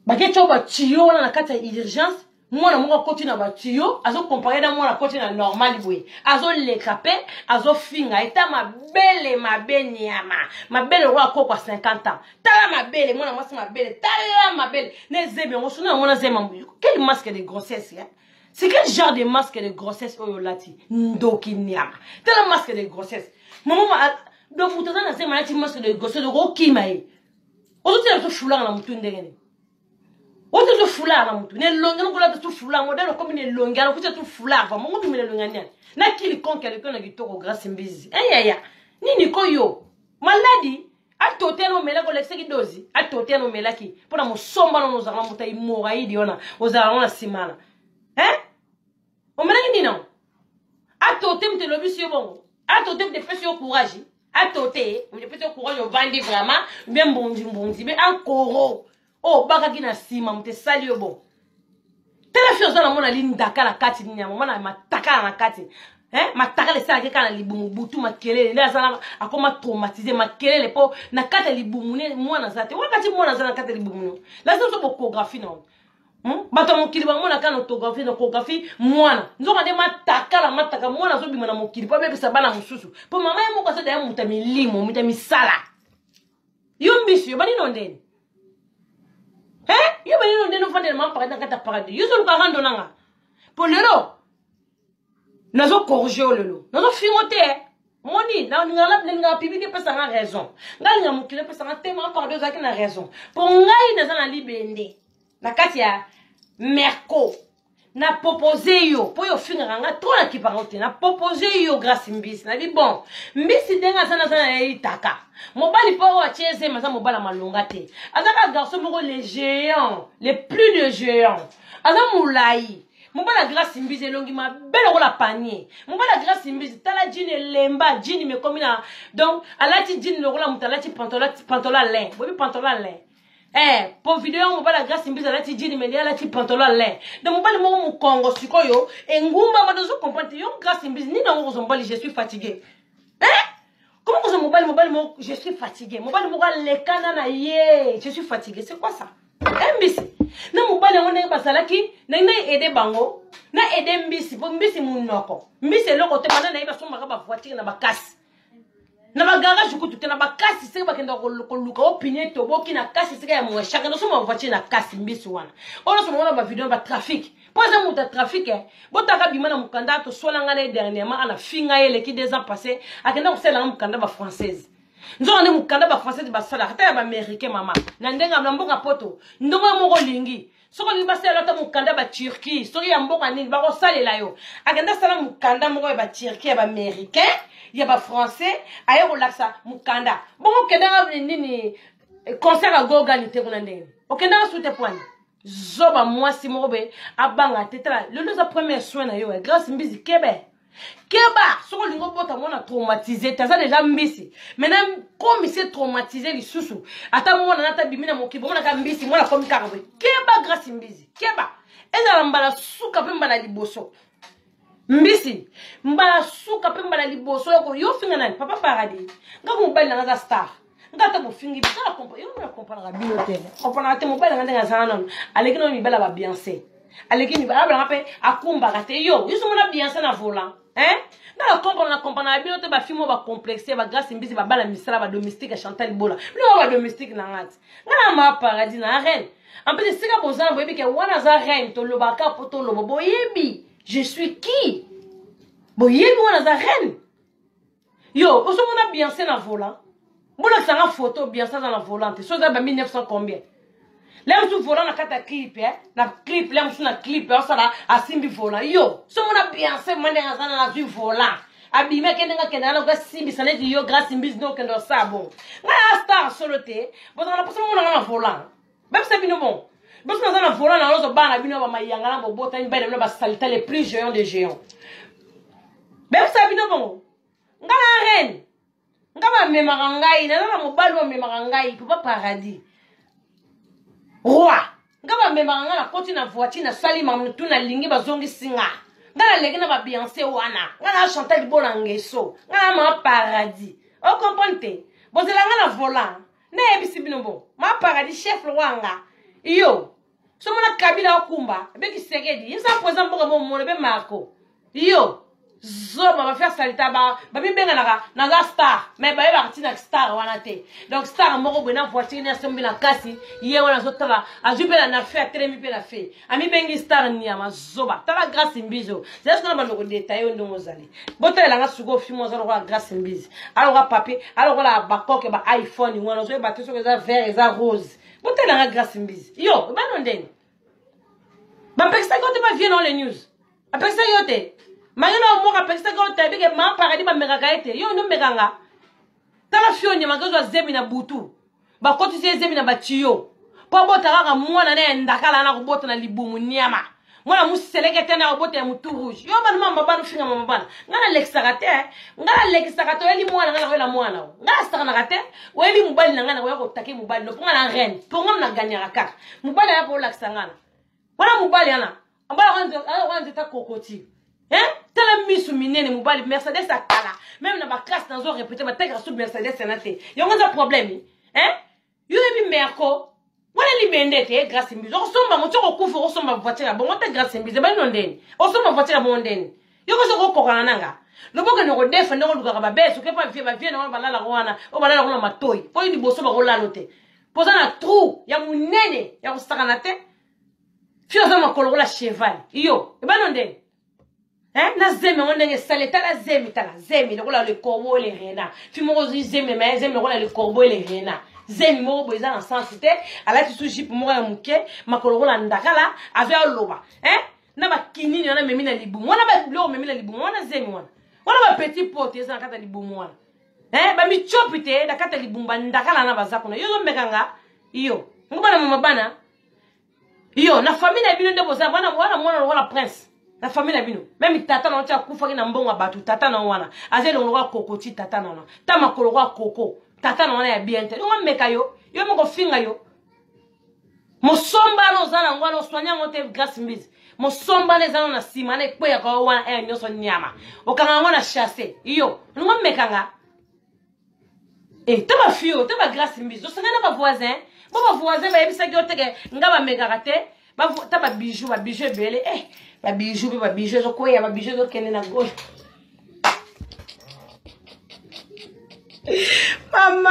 bakecho ba tiyo wana na kata urgence mwana munga koti na ba tiyo azo comparer na mwana koti na normal boy azo lekape azo finga eta mabele mabenyama mabele roi kwa 50 ans tala mabele mwana mwasi mabele tala mabele ne zebe on sona mwana zema quel masque de grossesse hein. C'est quel genre de masque de grossesse oyo lati ndoki nyama tala masque de grossesse maman do mutaza na zema lati masque de grossesse do kimae ozo tela to fulanga na mutu ndengene ozo to fulanga na mutu ne longa no kola to fulanga modelo comme ne longa no kucha to fulanga mongo bimele longa nyani na kili konke le kitoko grâce mbizi ya nini koyo maladi atote no melako lexeki dozi atote no melaki pona musomba no nozanga muta imora idi ona ozala na simana o melaki nino atote mtelobisi yo bongo atote mtepesi yo courage atote mtepesi yo courage o vandi vraiment bien mbonzi be encore oh bakaki na sima mte sali yo bon tela fioza na mona lindaka na kati nyama mona mataka na kati mataka le sala ke kana libumu butu makelele nda sala akoma traumatiser makelele po na kata libumu ne mwana zate wakati mwana zana kata libumu lazima so bokographie no bato mokili ba mona kana autographie no kographie mwana nzoka de mataka mwana zo bima na mokili po bebisa bana mususu po mama ye moko sa da muta milimo muta misala yombisi yo bani nondeni yo bani nondeni ofandela mapa kata paradis yo zo lukanga ndonanga po lelo nazo corriger lelo nazo fingote moni na nga public pesa nga raison nga mukile pesa nga tema par deux aki na raison pour ngai na na libende na kati ya merco na proposer yo po yo finga nga trop na kipangote na proposer yo grâce mbisi na di bon mbisi denga sana itaka mobali po wa cheze maza mobala malonga te azaka garçon moko les géants les plus de géants azamulai Mobala grâce mbizi longi ma belle rola panier. Mobala grâce mbizi tala jini lemba jini me komina donc alati jini le rola mutalati pantola lin. Bobi pantola lin. Pour vidéo mobala grâce mbizi alati jini me alati pantola lin. Donc mobali mo mu Congo sikoyo engumba madozo comprendre yo grâce mbizi ni na ngo zombali je suis fatigué. Comment vous mobile mo je suis fatigué. Mobile mo lekana na ye je suis fatigué. C'est quoi ça? Mbisi na mobali ngone basalaki na aider bango na aider mbisi po mbisi munoko mbisi loko te bana na iba somba ka ba voiture na bakasi na ba garage kutu te na bakasi se ba kenda ko luka opinion to boki na kasi se ya mo shaka no somba voiture na kasi mbisi wana ono somba na ba video ba trafic po za muta trafic botaka bima na mukanda to solanga na dernièrement ana finga yele ki 2 ans passé akenda ko sela mukanda ba française nzo ande mukanda ba français ba sala hata ba américain mama na ndenga mboka poto ndongo moko lingi soko liba sala ta mukanda ba turki soko ya mboka nini ba ko salela yo agenda sala mukanda moko ba turki ya ba américain ya ba français ayo relaxa mukanda bongo kenda nini concert a goga ni te kuna ndenge okenda sute point zoba mwasi moko be abanga tetala le za premier soin na yo grâce mbizi kebe Keba, soko lingo bota mona traumatisé, t'as déjà mbisi. Maintenant, comme il s'est traumatisé, les sous-sous. Attends, moi, nata bimina moki, bon, naka mbisi, moi, la comme carabé. Keba, grâce mbisi. Keba. Et dans la mbala souka pe mbala liboso. Mbisi. Mbala souka pe mbala liboso. Yo finga nani, papa paradis. Nga mobile na nga star. Nga ta bo fingi, ça comprend. Yo na comprendre la binotel. Comprendre te mobile nga nga zanon. Aleki no mi bela ba Beyoncé. Aleki ni ba bela pe akumba kate yo. Yo so mona Beyoncé na volant. Hein? Dans la comprendre la binotel ba fimo ba complexé ba grâce mbisi ba bala misala ba domestique Chantal Bola. Lo ba domestique na ngat. Nga ma paradis na reine. En plus, c'est que vous avez dit que wana za reine to lobaka poto lobo boyebi. Je suis qui? Boyebi wana za reine. Yo, on se mona Beyoncé na volant. Bona que ça nga photo Beyoncé dans la volante. So za ba 1900 combien? Là on volant na kata clip na clip là on na clip ça là a simbi volant. Yo, so mona Beyoncé mande nga na la volant. Abime kenenga kenana ga simbi saneti yo grâce simbi no kendo ça bon. Nga star soloté. Bon on a pas mona na volant. Même si c'est bon. Parce que nous avons volé dans notre bar, nous avons mis un bota une belle salita les plus géants des géants. Même si c'est bon. Nous avons reine. Nous avons mis marangai, nous avons balou mis marangai, pour pas paradis. Roi. Nous avons mis marangai la côté na voiture na sali mamu tout na lingi bazongi singa. Nous avons légui na ba Beyoncé wana. Nous avons chanté du bolangeso. Nous avons paradis. Vous comprenez? Bon c'est la volant. Ne ebisi binobo ma paradis chef Rwanga yo so mona Kabila okumba be ki segedi yesa présent mboka mo mo be Marco yo zoba ba faire salita ba bi benga na ga star mais ba ba tina star wana te donc star moko bena voiture na sombi na kasi ye wana zotala azubela na faire tremi pe na fait ami bengi star ni ama zoba tala grâce mbizo c'est ce que na ko détailler ndongo zali botela nga sugo fimo zo ko grâce mbizi alors ga papier alors la bakoke ba iPhone wana zo ba teso za vert et za rose botela nga grâce mbizi yo ba no ndeni ba pexta ko te ba vient dans les news a pexta yote magana mo ka pexta ko te bige ma paradis ba mega gaete yo no mega nga tala fionye magazo zemi na butu ba kotise zemi na batiyo po botaka ka mwana na ndakala na kubota na libumu nyama mwana muselekete na obota ya mutu rouge yo bana mama bana finga mama bana ngana lexakate eli mwana ngana wela mwana ngana staka na kate weli mubali na ngana ko take mubali no ponga na reine ponga na ganyaka kaka mubali ya po laksangana wana mubali ana ambala wanze ta kokoti tala misu minene mubali Mercedes akala même na ba classe dans on répéter ba teka sous Mercedes sanate yo ngonza problème yo ebi merko wala li bendete grâce mbizo osomba motoko kufa osomba voiture bon on grâce mbizo ba ndeni osomba voiture bon ndeni yo ko soko kokana nanga loboke no ko defa ndoko luka ba beso ke pa vie na balala wana o balala ko matoi po ni boso ba ko lalote poza na trou ya munene ya ko sakana te fio za makolo la cheval yo e ba ndeni na zeme on ndenge saleta la zeme le kola le corbeau le rena fi mo zo zeme mais zeme kola le corbeau le rena zemi mo boza en sensité ala ti suji pour mo ya muke makolo kola ndakala ave loba na ba kinini na memi na libumu wana ba blo memi na libumu wana zemi wana ba petit pote za kata libumu wana ba mi chopite da kata libumba ndakala na bazako na yo zo mekanga iyo ngubana mama bana iyo na famille na bino ndebo za wana mwana prince la famille la bino même tata na tia kufa na mbonga batu tata na wana azeli ngolwa kokoti tata na wana tama kolwa koko tata na wana ya bien te ngo meka yo moko finga yo mosomba no zana ngwana oswanya ngote grâce mbizi mosomba ne zana na sima na ekwe ya kwa wana nyoso nyama okanga ngona chasser yo ngo meka nga te ba fio te ba grâce mbizi osanga na ba voisin ba yebisa ki oteke ngaba meka kate ba ta ba bijou belé ba bijou zo koya ba bijou zo kene na gauche mama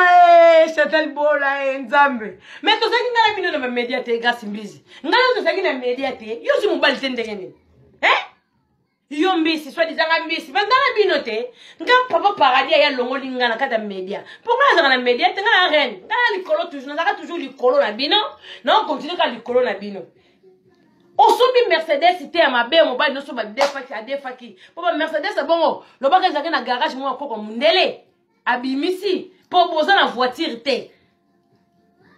Chantal Bola nzambe mais to saki ngala bino na media te grâce mbizi ngala to saki na media te yo si mobali te ndengene yo mbisi soit disanga mbisi ba ngala bino te ngam papa paradis ya longoli ngana kata media pour ngala na media te ngala reine ngala likolo toujours ngala toujours likolo na bino na on continue ka likolo na bino osobi Mercedes ite ya mabe mobali no so ba defaki papa Mercedes bongo lobaka ezaki na garage mo akoko mundele abimisi po boza na voiture te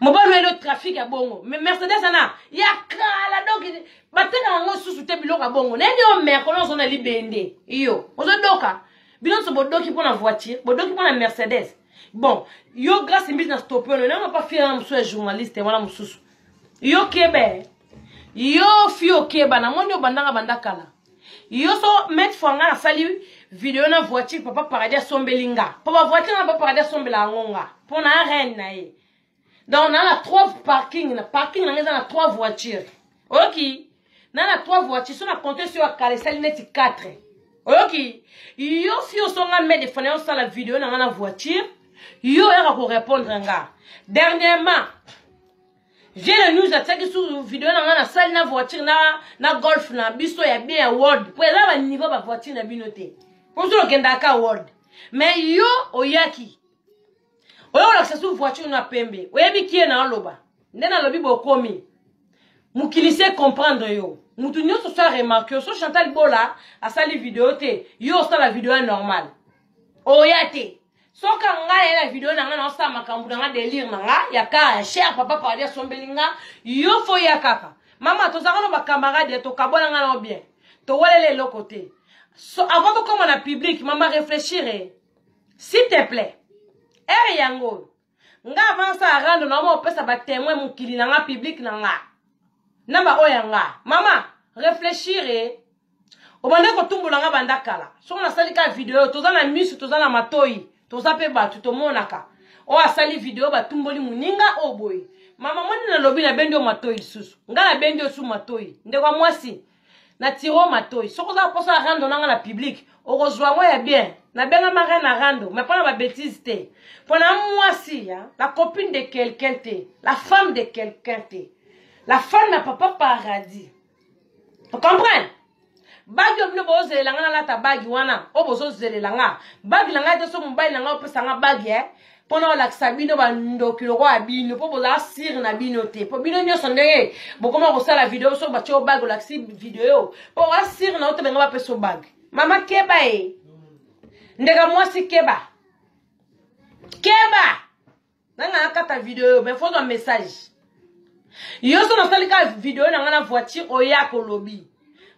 mobali le trafic ya bongo mais Mercedes ana ya kala donc bateka ngo susu te biloko bongo neni o mercredi on a libende yo ozo doka biloko bodoki pour la voiture bodoki pour la Mercedes bon yo grâce à business stopper on n'a pas fait un journaliste voilà mususu yo kebe yo fio keba na mondo bandanga bandakala yo so mettre fanga na sali vidéo na voiture papa paradis sombelinga papa voiture na papa paradis sombela ngonga pour na reine na ye donc on a 3 parking na parking na ngeza na 3 voitures OK na 3 voitures so na compter sur kale sali neti 4 OK yo fio so nga mettre fana sur la vidéo na voiture yo era ko répondre nga dernièrement j'ai le news attaque sur vidéo na salle na voiture na golf na biso ya bien world pour là ba niveau ba voiture na binoté pour so kenda ka world mais yo oyaki oyo la sur voiture na pembe oyebi ki na loba ndena lobi bokomi mukilise comprendre yo mutu nyoso so remarquer so Chantal Bola a sali vidéo te yo ça la vidéo normale oyate soka nga la vidéo na nga na sa makambu na nga délire na nga ya ka cher papa parler sombelinga yo fo ya kaka mama to zaka no ba camarade to kabona nga no bien to walele le côté so avant de comme na public mama réfléchir s'il te plaît yango nga avant ça rendre na mo pesa ba témoin mukili na nga public na nga na ba oyanga mama réfléchir obande ko tumbula nga bandakala so na salika vidéo to za na misu to za na matoi toza pe batu to monaka o asali video batumboli muninga oboy mama moni na lobi na bendio matoi susu nga na bendio su matoi ndekwa mwasi na tiro matoi soko za posa rando nanga na public o kozwa mo ya bien na benga mara na rando mais pas na ba bêtise te pona mwasi ya la copine de quelqu'un te la femme de quelqu'un te la femme na papa paradis tu comprends bagi obino boze langa na lata bagi wana obozo zele langa bagi langa te so mobile langa opesa nga bagi pona la sabino ba ndokilo ko abino po boza sir na bino te po bino nyo sonde bokoma ko sala video so ba cho bagi la si video po wa sir na otebenga ba peso bagi mama keba ndega mwasi keba nanga kata video mais faut un message yo so na salika video na voiture oya ko lobi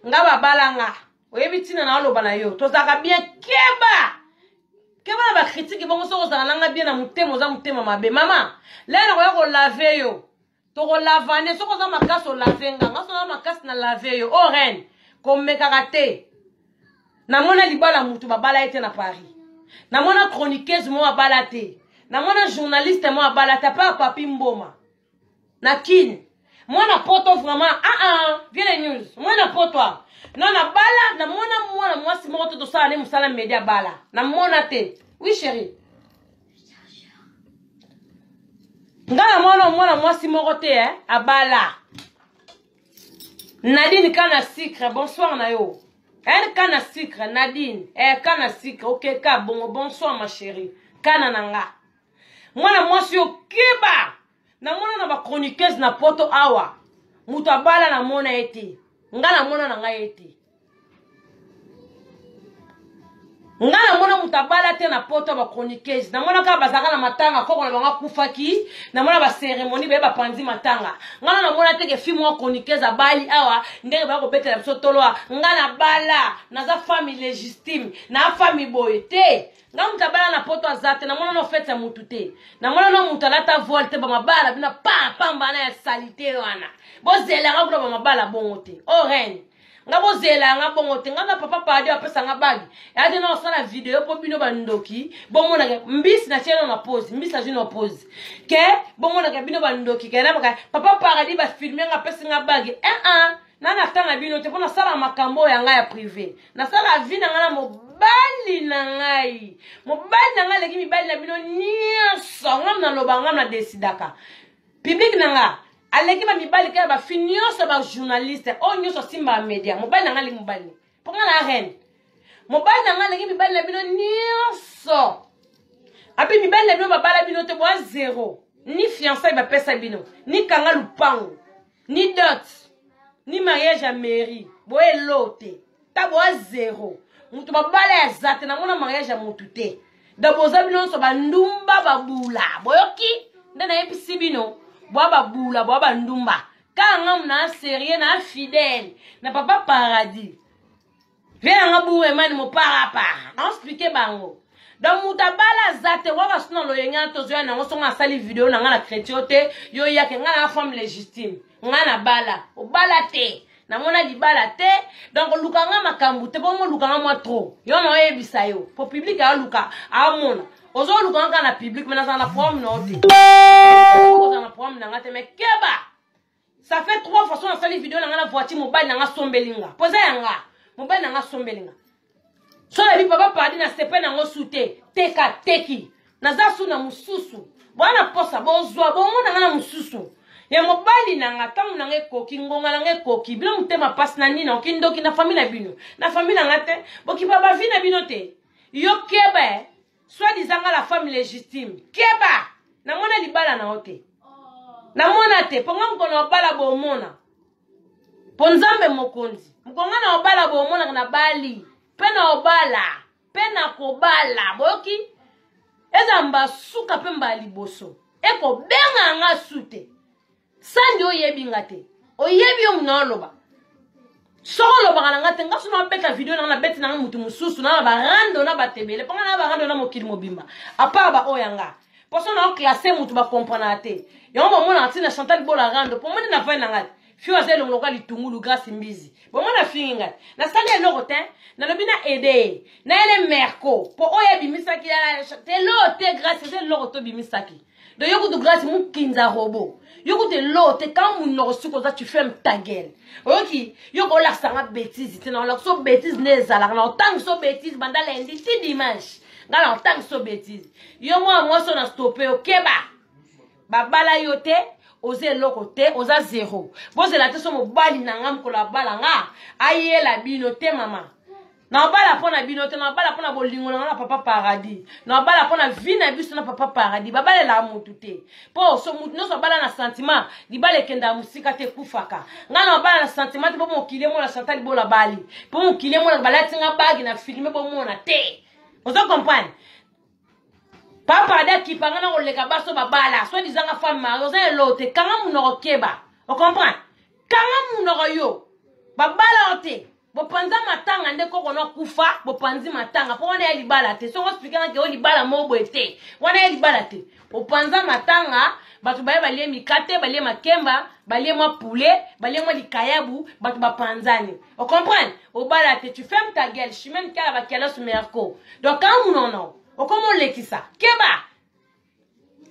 nga babalanga oyebi tina na loba na yo tozaka bien keba na ba critique bongo so kozanga nga bien na mutemo za mutema mabe mama lena ko ko laver yo to ko lavane so koza makaso lavenga nga so na makasi na laver yo o reine ko mekaka te na mona libala mutu babala ete na Paris na mona chroniqueuse mo abala te na mona journaliste mo abala ta pa papi mboma na kin mwana poto vraiment viens les news mwana poto non na bala na mwana mwasi moko to sala ne musala media bala na mona te oui chérie ngala mwana mwasi moko te abala Nadine kana sucre bonsoir na yo elle kana sucre Nadine kana sucre OK ka bonsoir ma chérie kana nanga mwana mwasi yo keba na mona na ba chroniqueuse na poto awa mutu abala na mona ete nga na mona na nga ete nga na mona mutu abala te na poto ba chroniqueuse na mona ka bazaka na matanga koko na banga kufaki na mona ba cérémonie ba panzi matanga nga na mona te ke film wa chroniqueuse abali awa ndenge ba ko betela biso toloa nga na bala na za famille légitime na famille boyete nga mutabala na poto azate na mona no fete ya mutu te na mona no mutu alata volte ba mabala bina pamba na ya salite wana bozela nga kuna ba mabala bongo te o reine nga bozela nga bongo te nga na papa padi apesa nga bagi yadi na osala video po bino bandoki bomona mbisi na cheno na pause mbisi na jino pause ke bomona ka bino bandoki ke na maka papa paradi ba filmer nga pesa nga bagi na tanga bino te pona sala makambo ya nga ya privé na sala vie na nga na mobali na ngai mobali na nga leki mibali na bino nyonso ngam na loba ngam na desidaka public na nga aleki ba mibali ke ba finioso ba journaliste o nyonso simba media mobali na nga leki mobali ponga la reine mobali na nga leki mibali na bino nyonso api mibali na bino babala bino te bo zero ni fiançailles ba pesa bino ni kanga lupango ni dot ni mariage à mairie boye lote ta bo zero mutu babala ya zate na mona mariage à mutu te da boza bino so ba ndumba babula boyoki ndana episi bino boaba bula boaba ndumba kanga na sérieux na fidèle na papa paradis viens nga bourre mani mo para na expliquer bango donc mutabala zate waba suna loyenga tozo na ngosonga sali vidéo na nga na chrétiote yo yake nga na femme légitime nga na bala o bala te na mona libala te donc lukanga makambu te bomo lukanga moi trop yo no ebisa yo po public a luka a mona ozo lukanga na public mais na problème no te ozo na problème na ngate mais keba ça fait 3 fois na sali vidéo na nga na voiture mobile na nga sombelinga poza yanga mobile na nga sombelinga so na bi papa pardi na sepe na ngo sute teka teki na za su na mususu bwana posa bozwa bomo na nga na mususu ya mobali na nga tamu na nga koki ngonga na nga koki bilo mutema passe na nina okindoki na famille na bino na famille na nga te boki baba vi na bino te yo keba soit disant la femme légitime keba na mona libala na ote na mona te ponga mkono obala bo mona ponzambe mokonzi mkonga na obala bo mona na bali pena obala pena kobala boki eza mbasuka pe mbali boso eko benga nga sute sandi oyebi ngate oyebi yo munoloba soko loba kana ngate ngaso na beta video na beti na mutu mususu na barando na batebele ponga na barando na mokili mobimba apa ba oyanga poso na classer mutu ba comprendre te yo mona atina Chantal Bola rando po mona na fa na ngate fio azelo ngoloka litungulu grâce mbizi bo mona fingi ngate na sali eloko te na lobi na aider na ele merco po oyebi misaki ya te lote grâce ze loko to bimisaki de yoko de grâce mu kinza robo yoko te lote quand mon norsuko za tu fermes ta gueule oki yoko la sanga bêtise te na la so bêtise nezala na tant so bêtise banda lundi ti dimanche ngala tant so bêtise yo moi so na stopper okeba babala yote oze loko te oza zéro boze la te so mobali na ngam ko la bala nga ayela bino te mama na bala pona bino te na bala pona bolingo na papa paradis na bala pona vie na biso na papa paradis babale la mutu te po so mutu no so bala na sentiment di bala kenda musika te kufaka nga na bala na sentiment te bo mo kile mo la Chantal Bola bali po mo kile mo la bala tinga bagi na filmer bo mo na te ozo comprendre papa da ki panga na oleka baso babala so dizanga femme mari oza elote kanga munoko keba o comprendre kanga munoko yo babala ote bopanza matanga nde koko na kufa bopanzi matanga po wana ya libala te so expliquer que o libala mobo ete wana ya libala te bopanza matanga batu baye balie mikate balie makemba balie mwa poulet balie mwa likayabu batu bapanzani o comprendre o bala te tu fermes ta gueule je suis même kala bakela su merco donc quand non o comment lekisa keba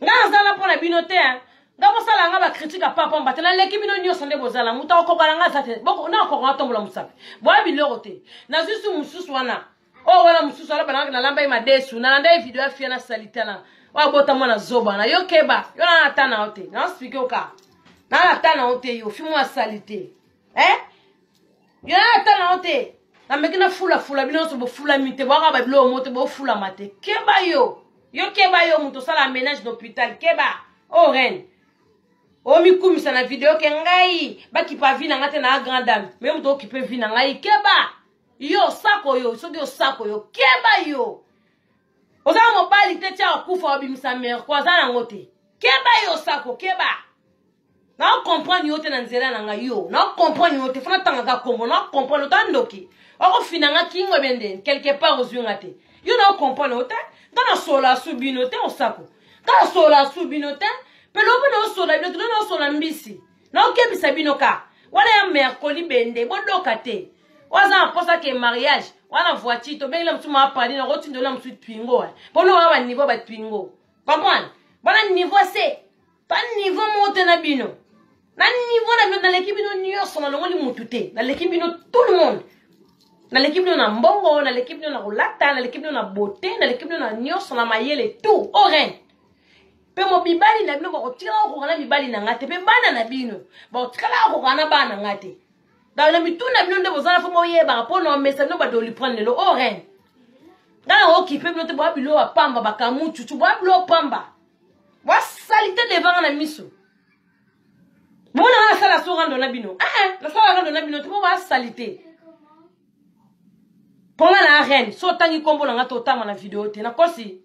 nga zala pona binote hein nga bosala nga ba critique papa mbatela leki bino nyoso nde bozala muta okokala nga zate boko na okokala tombola musape boya biloko te na zusu mususu wana o wala mususu ala bana na lamba ima desu na nda video afia na salitana wa bota mwana zoba na yo keba yo na tana ote na explique oka na tana ote yo fimu salite yo na tana ote na mekina fula bino so bo fula mite bwa ba bilo mote bo fula mate keba yo keba yo muto sala ménage d'hôpital keba o reine o mi kumisa na video ke ngai baki pa vi na ngate na grande dame même to ki pe vi na ngai keba yo sako yo so dio sako yo keba yo oza mo bali te tia kufa obimisa mer kwa za na ngote keba yo sako keba na comprendre yo te na nzela na ngai yo na comprendre yo te fana tanga ka kombo na comprendre to ndoki oko finanga kingo bende quelque part ozunga te yo na comprendre yo te kana sola subino te osako kana sola subino te pero bono sola bino no sola mbisi na okebisa bino ka wala ya mercredi bende bodoka te waza posa ke mariage wana voiture to bengela mtu ma parler na rotindo na mtu twingo bono wa niveau ba twingo comprendre bana niveau c'est pas niveau monte na bino na niveau na bino na l'équipe bino nyoso na ngoli mutu te na l'équipe bino tout le monde na l'équipe bino na mbongo na l'équipe bino na rolata na l'équipe bino na beauté na l'équipe bino na nyoso na mayele tout au rein pe mo bibali na bino ba otira ko kana bibali na ngate pe bana na bino ba otira ko kana bana ngate dans la mituna bino nde bozana fo mo yeba po no message no ba do li prendre le au rein ngala okipe bino te bo bilo wa pamba ba kamuchu tu bo bilo pamba wa salite devant na miso bona na sala so rando na bino la sala rando na bino te bo wa salite ponga na reine so tangi kombo na ngate otama na video te na kosi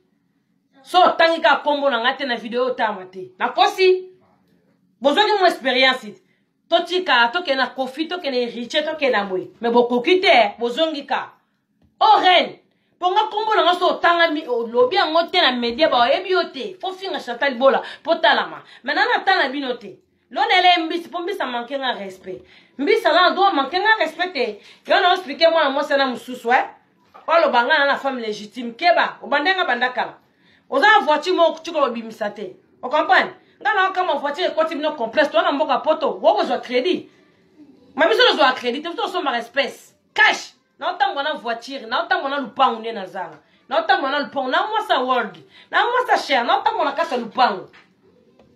so tangi ka kombo na ngate na video otama te na kosi Bozongi mon expérience. Totika, tokena kofi, tokena riche, tokena mwe. Mais bokokite, bozongi ka. Oh reine. Ponga kombo na ngaso tanga mi lobi angote na media ba ebiote. Fo finga Chantal Bola potalama. Maintenant na tana binote. L'onele mbisi pombisa manquer un respect. Mbisa na doit manquer un respect. Yo na expliquer moi c'est na mususu eh. Olo banga na femme légitime keba. Obandenga bandaka. Oza voiture mo kutuko bimisate. On comprend? Ngana kama voiture ko tibino complexe to na mboka poto. Wo besoin crédit. Ma biso zo a crédit, to so ma espèce. Cash. Na otango na voiture, na otango na lupango ne na zanga. Na otango na lupango na moi sa world. Na moi sa cher, na otango na kasa lupango.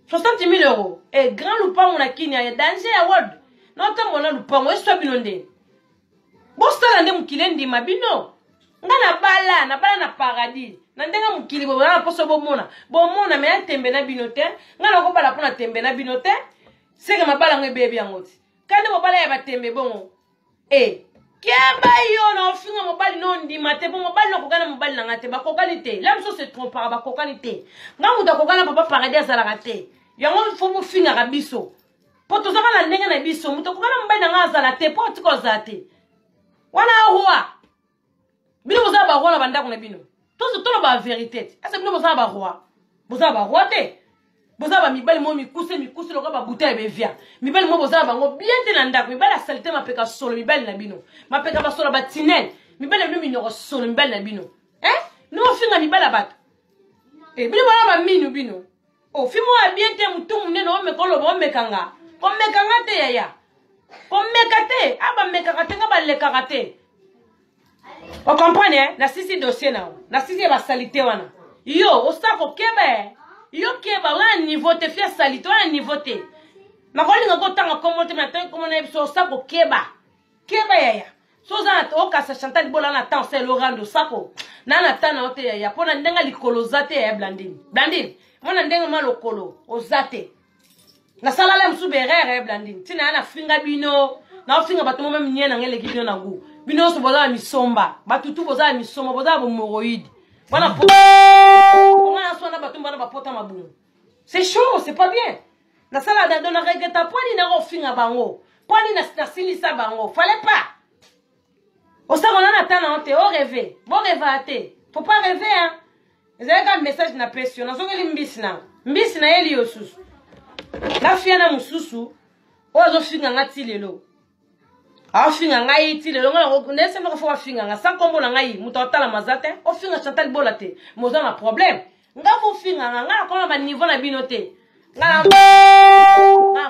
60 000 euros. Et grand lupango na kini ya danger ya world. Na otango na lupango eso binonde. Bosta na mkilendi mabino. Ngana bala na paradis. Na ndenga mukili bo na poso bomona. Bomona me atembe na binote. Ngana ko bala pona tembe na binote. Seke mabala ngebe yangoti. Kande mobala ya batembe bongo. Keba yo na ofinga mobali no ndima te bo mobali no kokana mobali na ngate ba kokani te. L'homme se trompe ba kokani te. Ngamu da kokana papa paradis ala ngate. Yango fo mo finga ka biso. Poto zaka na ndenga na biso muto kokana mobali na ngaza la te po tiko zate. Wana huwa. Bino boza ba roi na banda kuna bino. Tout la vérité. Est-ce que nous sommes un roi? Vous avez un roi? Vous avez un bel mot, mi cousse, le gars, bouteille, et via. Mi bel mot, vous avez un mot bien tenanda. Mi bel la saleté, ma péka solo, mi bel nabino. Ma péka va solo batinel. Mi bel le minoro solo, mi bel nabino. Hein? Nous, on finit mi bel abat. Et bien, voilà ma mine, bino. Oh, fais-moi bien te moutou, non, me kolo, bon, me kanga. Comme me kanga te yaya. Comme me kate. Ah, bah, me kate, nga ba le kate. Vous comprenez, hein? Na sisi dossier na. Na sisi ba salité wana. Yo, osako kebe. Yo keba wana niveau te fia salité wana niveau te. Na koli nga kotanga komote na tan komo na biso osako keba. Keba yaya. Soza o kasa Chantal Bola na tan c'est Laurent do sako. Na na tan na ote yaya. Pona ndenga likolo zate ya Blandine. Blandine, mona ndenga malokolo ozate. Na salala msuberere Blandine. Tina na finga bino. Na ofinga bato même nyena ngele kibino na gu. Bino so boza misomba, batutu boza misomba, boza bomoroïde. Voilà pour. On a soin bato bana ba pota mabu. C'est chaud, c'est pas bien. Na sala da dona regretta poni na ofinga bango. Poni na silisa bango. Fallait pas. O sa on a tana on te o rêver. Bon rêver. Faut pas rêver hein. Vous avez un message na pression. Na songeli mbisina. Mbisina yeli yosusu. La fiana mususu. O zo finga ngati lelo. A finga ngai ti le longa ne se me fo finga nga sans kombo na ngai mutota la mazate o finga Chantal Bola te moza na problème nga fo finga nga ko na ba niveau na binote nga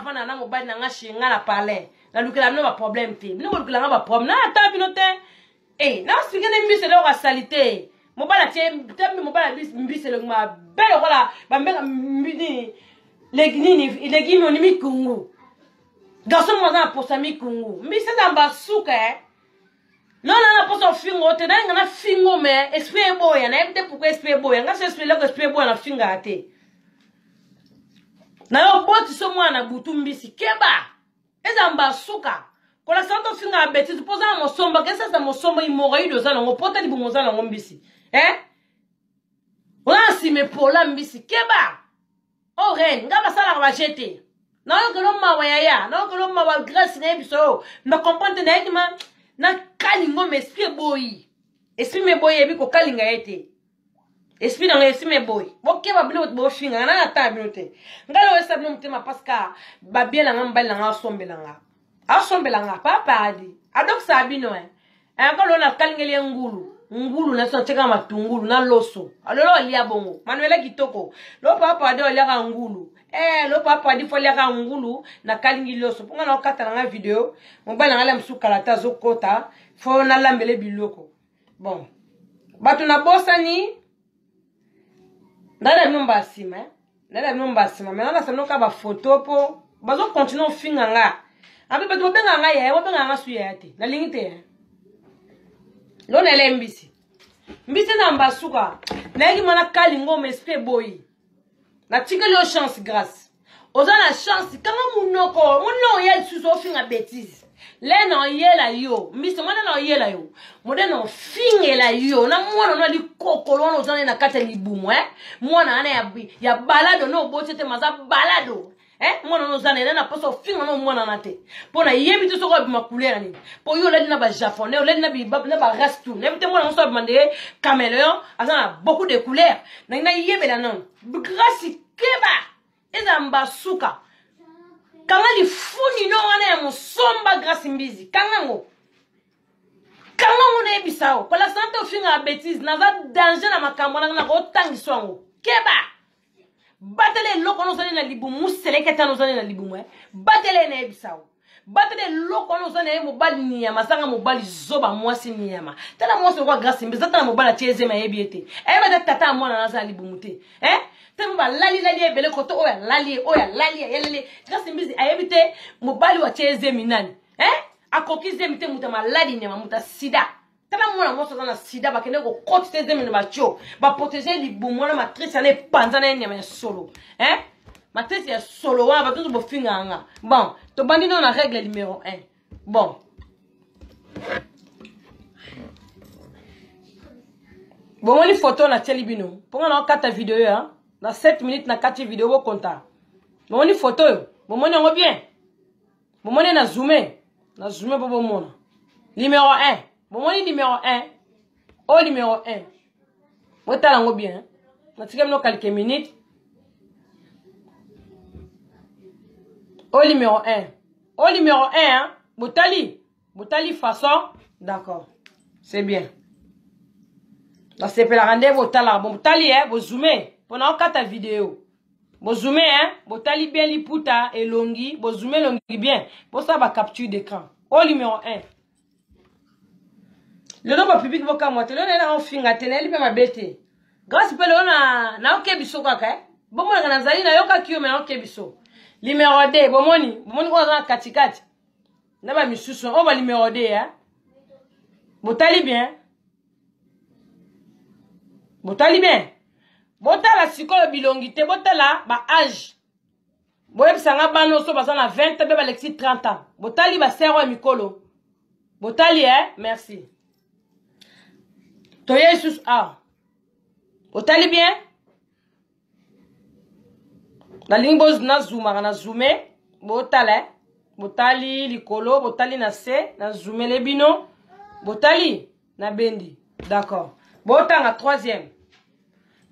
vana na mobali na nga shinga na parler na lukela no ba problème te bino lukela nga ba problème na ata binote na expliquer ne mbise le wa salité mobala te tambi mobala mbise le ma belle voilà ba mbela mbini legimi oni mikungu. Garçon moza pour sa mikungu. Mais c'est dans basuka eh. Non na pour son fingo te na ngana fingo mais esprit boy na ebite pourquoi esprit boy nga se esprit là que esprit boy na finga ate. Na yo boti so mwana butu mbisi keba. Eza mbasuka. Ko la santo finga beti tu posa mo somba que ça mo somba imoroido za ngo pota di bumoza na ngombisi. Wala si me pola mbisi keba. Oh reine nga basala ba jeter. Non que l'homme m'a wayaya, non que l'homme m'a grâce na biso, na comprendre na edima na kalingo me esprit boy. Esprit me boy ebi ko kalinga ete. Esprit na esprit me boy. Boke ba bilo bo finga na ta binote. Ngalo esa bino mutema paska ba biela ngamba la nga sombelanga. A sombelanga pa paradis. Adok sa bino ngalo na kalingele ngulu. Ngulu na so teka matungulu na loso. Alolo lia bongo. Manuela kitoko. Lo papa de olia ngulu. Lo papa di folia ka ngulu na kalingi loso. Ponga na okata na video. Mobala ngala msukalata zokota. Fo na lambele biloko. Bon. Batu na bosa ni. Nada numba sima. Nada numba sima. Maintenant na sanoka ba photo po. Bazo continue finga nga. Abi batu benga nga ya. Benga nga suya ate. Na lingite Lo na ele mbisi. Mbisi na mbasuka. Na yeki mana kalingo mespe boy. Na tika le chance grâce. Oza la chance kanga munoko. Muno yel suso finga bêtise. Le na yela yo. Mbisi mwana na yela yo. Mode na finga la yo. Na mwana na li kokolo na ozana na kata libumu Mwana ana ya balado no bote te maza balado. mwana no zana na poso finga no mwana na te pona yebi to soko bima couleur ni po yo ledi na ba japonais o ledi na ba resto ne bite mwana so bimande caméléon azana beaucoup de couleurs na yebe la non grâce keba eza mbasuka kanga li funi no wana ya musomba grâce mbizi kanga ngo na ebisao kola sante ofinga bêtise na za danger na makambo na ko tangiswa ngo keba batele loko no zane na libumu seleketa no zane na libumu batele na ebisao batele loko no zane mobali niyama sanga mobali zoba mwasi niyama tala mwasi kwa grâce mbizi tala mobali tieze ma ebiete eba tata mwana na za libumu te tellement ba lali ebele koto oya lali yelele grâce mbizi ayebite mobali wa tieze minani akokize mite muta maladi nyama muta sida tala mwana moso na sida bakende ko kotite zemi na bacho ba protéger libumu na matrice na panzana nyama ya solo matrice ya solo wa batuzo bofinga nga bon to bandi na règle numéro 1 bon bomoni photo na telebino ponga na kata vidéo ya na 7 minutes na kati vidéo bo konta bomoni photo yo bomoni ngo bien bomoni na zoomé bobo mona numéro 1 bomoni numéro 1 au numéro 1 botala ngo bien na tika mno quelques minutes au numéro 1 botali façon d'accord c'est bien la sepe la rende botala bon botali bo zoomer pendant 4 vidéo bo zoomer botali bien liputa elongi bo zoomer longi bien pour ça ba capture d'écran au numéro 1 le nom public voka moto le na ofinga teneli pe mabete grâce pe le na okebiso kaka bon mona na zali na yoka kiyo me na okebiso numéro 2 bomoni ko za katikati na ba misusu o ba numéro 2 botali bien botala sikoyo bilongi te botala ba âge boyebisanga bano so baza na 20 be balexi 30 ans botali ba sero ya mikolo botali merci to yesus botali bien na lingos na zoomé botala botali likolo botali na se na zoomé le bino botali na bendi d'accord botanga 3e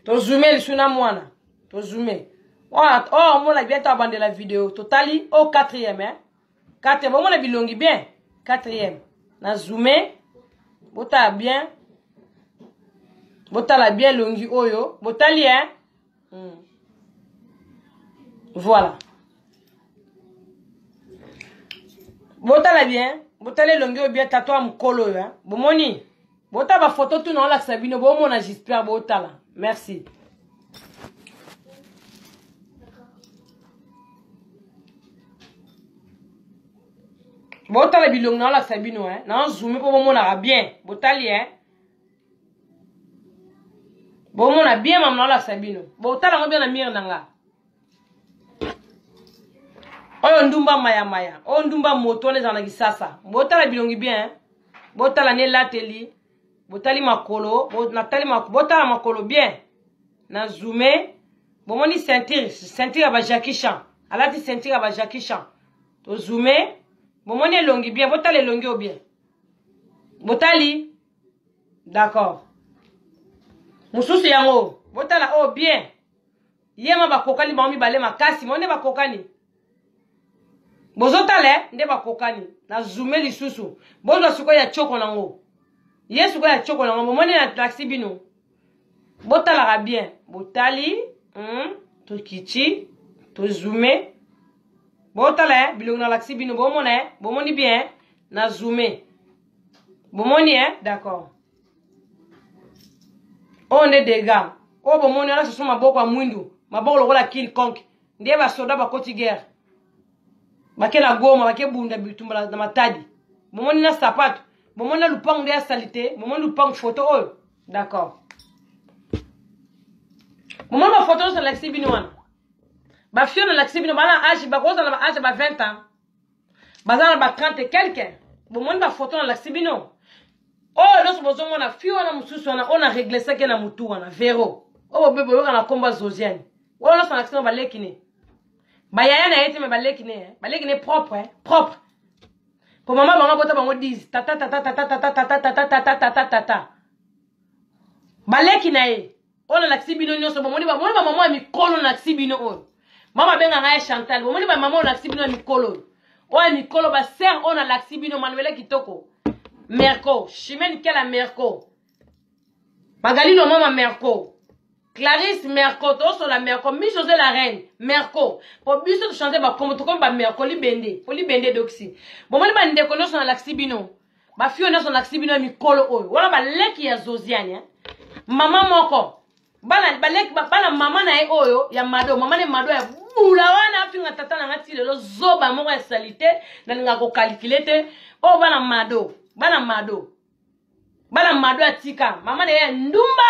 to zoomé lisuna mwana to zoomé mona bien ta bande la vidéo totali au 4e 4e mona bilongi bien 4e na zoomé botala bien longi oyo botali voilà botala bien botali longi oyo bien tatouage mukolo oyo bomoni bota ba photo tout na la sabino bomona j'espère botala merci botala bilongi na la sabino na zoom po bomona bien botali bomona bien mam na la sabino botala ngo bien na mire nanga oyo ndumba maya oyo ndumba moto ne zana kisasa botala bilongi bien botala ne lateli botali makolo botala makolo bien na zoomé bomoni ceinture ba Jackie Chan alati ceinture ba Jackie Chan to zoomé bomoni elongi bien botala elongi o bien botali d'accord mususu yango botala bien yema bakokani ba mi bale makasi mone bakokani bozotale nde bakokani na zoomé lisusu bozo suko ya choko nango yesu ko ya choko nango momoni na taxi bino botala bien botali to kichi to zoomé botala bilongo na taxi bino bomoni bien na zoomé bomoni d'accord on est des gars bomoni na so maboko ya mwindu maboko lokola kill konk ndiye ba soda ba koti guerre bakela goma bakebunda bitumba na matadi bomoni na sapato bomoni na lupango de salité bomoni lupango photo oyo d'accord bomoni ba photo sur l'accès bino wana ba fio na l'accès bino bana âge ba koza na âge ba 20 ans bazana ba 30 et quelques bomoni ba photo na l'accès bino loso bozongo na fio na mususu wana on a réglé ça que na mutu wana vero bebe yo na komba zoziane loso na l'accès ba lekine Bayaya na yete me balekine propre hein, propre. Pour maman bango bota bango 10 tata tata tata tata tata tata tata tata tata. Balekina e. Ona la sibino nyonso bomoni ba maman mikolo na sibino on. Mama benga ngaye Chantal, bomoni ba maman na sibino mikolo. Oya mikolo ba ser ona la sibino Manuela kitoko. Merco, Chimène Kela Merco. Magalino Mama Merco. Clarisse Merco, Toso la Merco, Mi José la Reine, Merco. Pour biso de chanter ba comme ba Merco li bende, pour li bende doxy. Bon moi ba ndeko no son laxibino. Ba fio no son laxibino mi kolo oyo. Wala ba leki ya Zoziane. Mama moko. Bana ba leki ba bana mama na e oyo ya mado, mama ne mado ya bula wana finga tata na ngati lelo zoba moko ya salite na nga ko calculate. O bana mado. Bana mado atika mama ne ya ndumba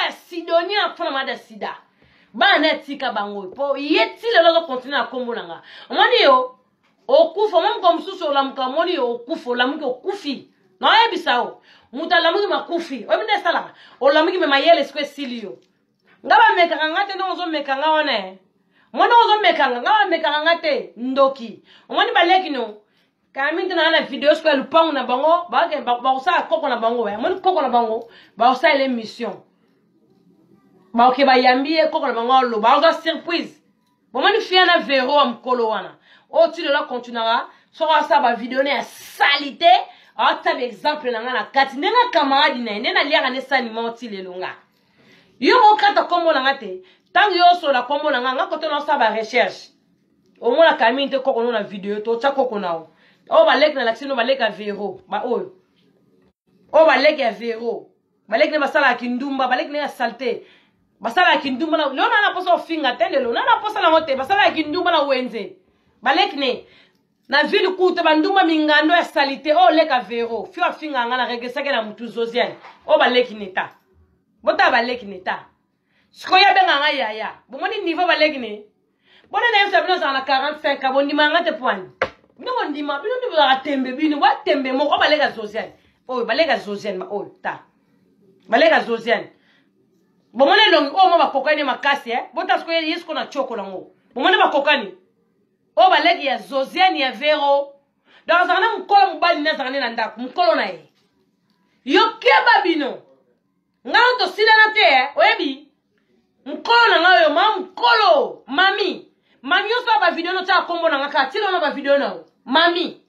ya Sidonia fona mada sida bana atika bango po yeti lelo continue na kombo nanga omoni yo okufa mama ko msusu la mkamoni yo okufa la mki okufi na ebisao muta la mki makufi obinde sala o la mki me mayele skwe silio ngaba meka ngate no zo meka ngaone mwana zo meka ngaba meka ngate ndoki omoni baleki no Kaminte na la vidéo sur le pont na bango ba sa koko na bango mon koko na bango ba sa l'émission ba ke ba yambie koko na bango lo ba za surprise bon mani fia na Vero am kolo wana o ti de la continuera so sa ba vidéo na salité a ta exemple na na kati nenga camarade na lia na sani mo ti le longa yo o kata kombo na ngate tango yo so la kombo na nga koto na sa ba recherche au moins la Kaminte koko na vidéo to cha koko na o balek na l'action balek a Vero ba oyo o balek ya Vero balek ne basala kindumba balek ne salte basala kindumba na lona na poso finga tende lona na poso na mote basala kindumba na wenze balek ne na ville kuta bandumba mingando ya salite o leka Vero fio finga ngana regesa ke na mutu Zoziane o balek neta bota balek neta sikoya benga ngaya ya bomoni niveau balek ne bona na yesa bino za na 45 abondi mangate point no ndima bino ndi ba tembe bino wa tembe mo balega Zoziane o balega Zoziane ma o ta balega Zoziane bomone long o mo bakokani makasi bota sko yesko na choko na ngo bomone bakokani o balegi ya Zoziane ya Vero dans zana mkolo mbali na zana na ndako mkolo na ye yo keba bino ngalo to silana te oyebi mkolo na ngayo ma mkolo mami yo so ba video no ta kombo na ngaka tilo na ba video na mami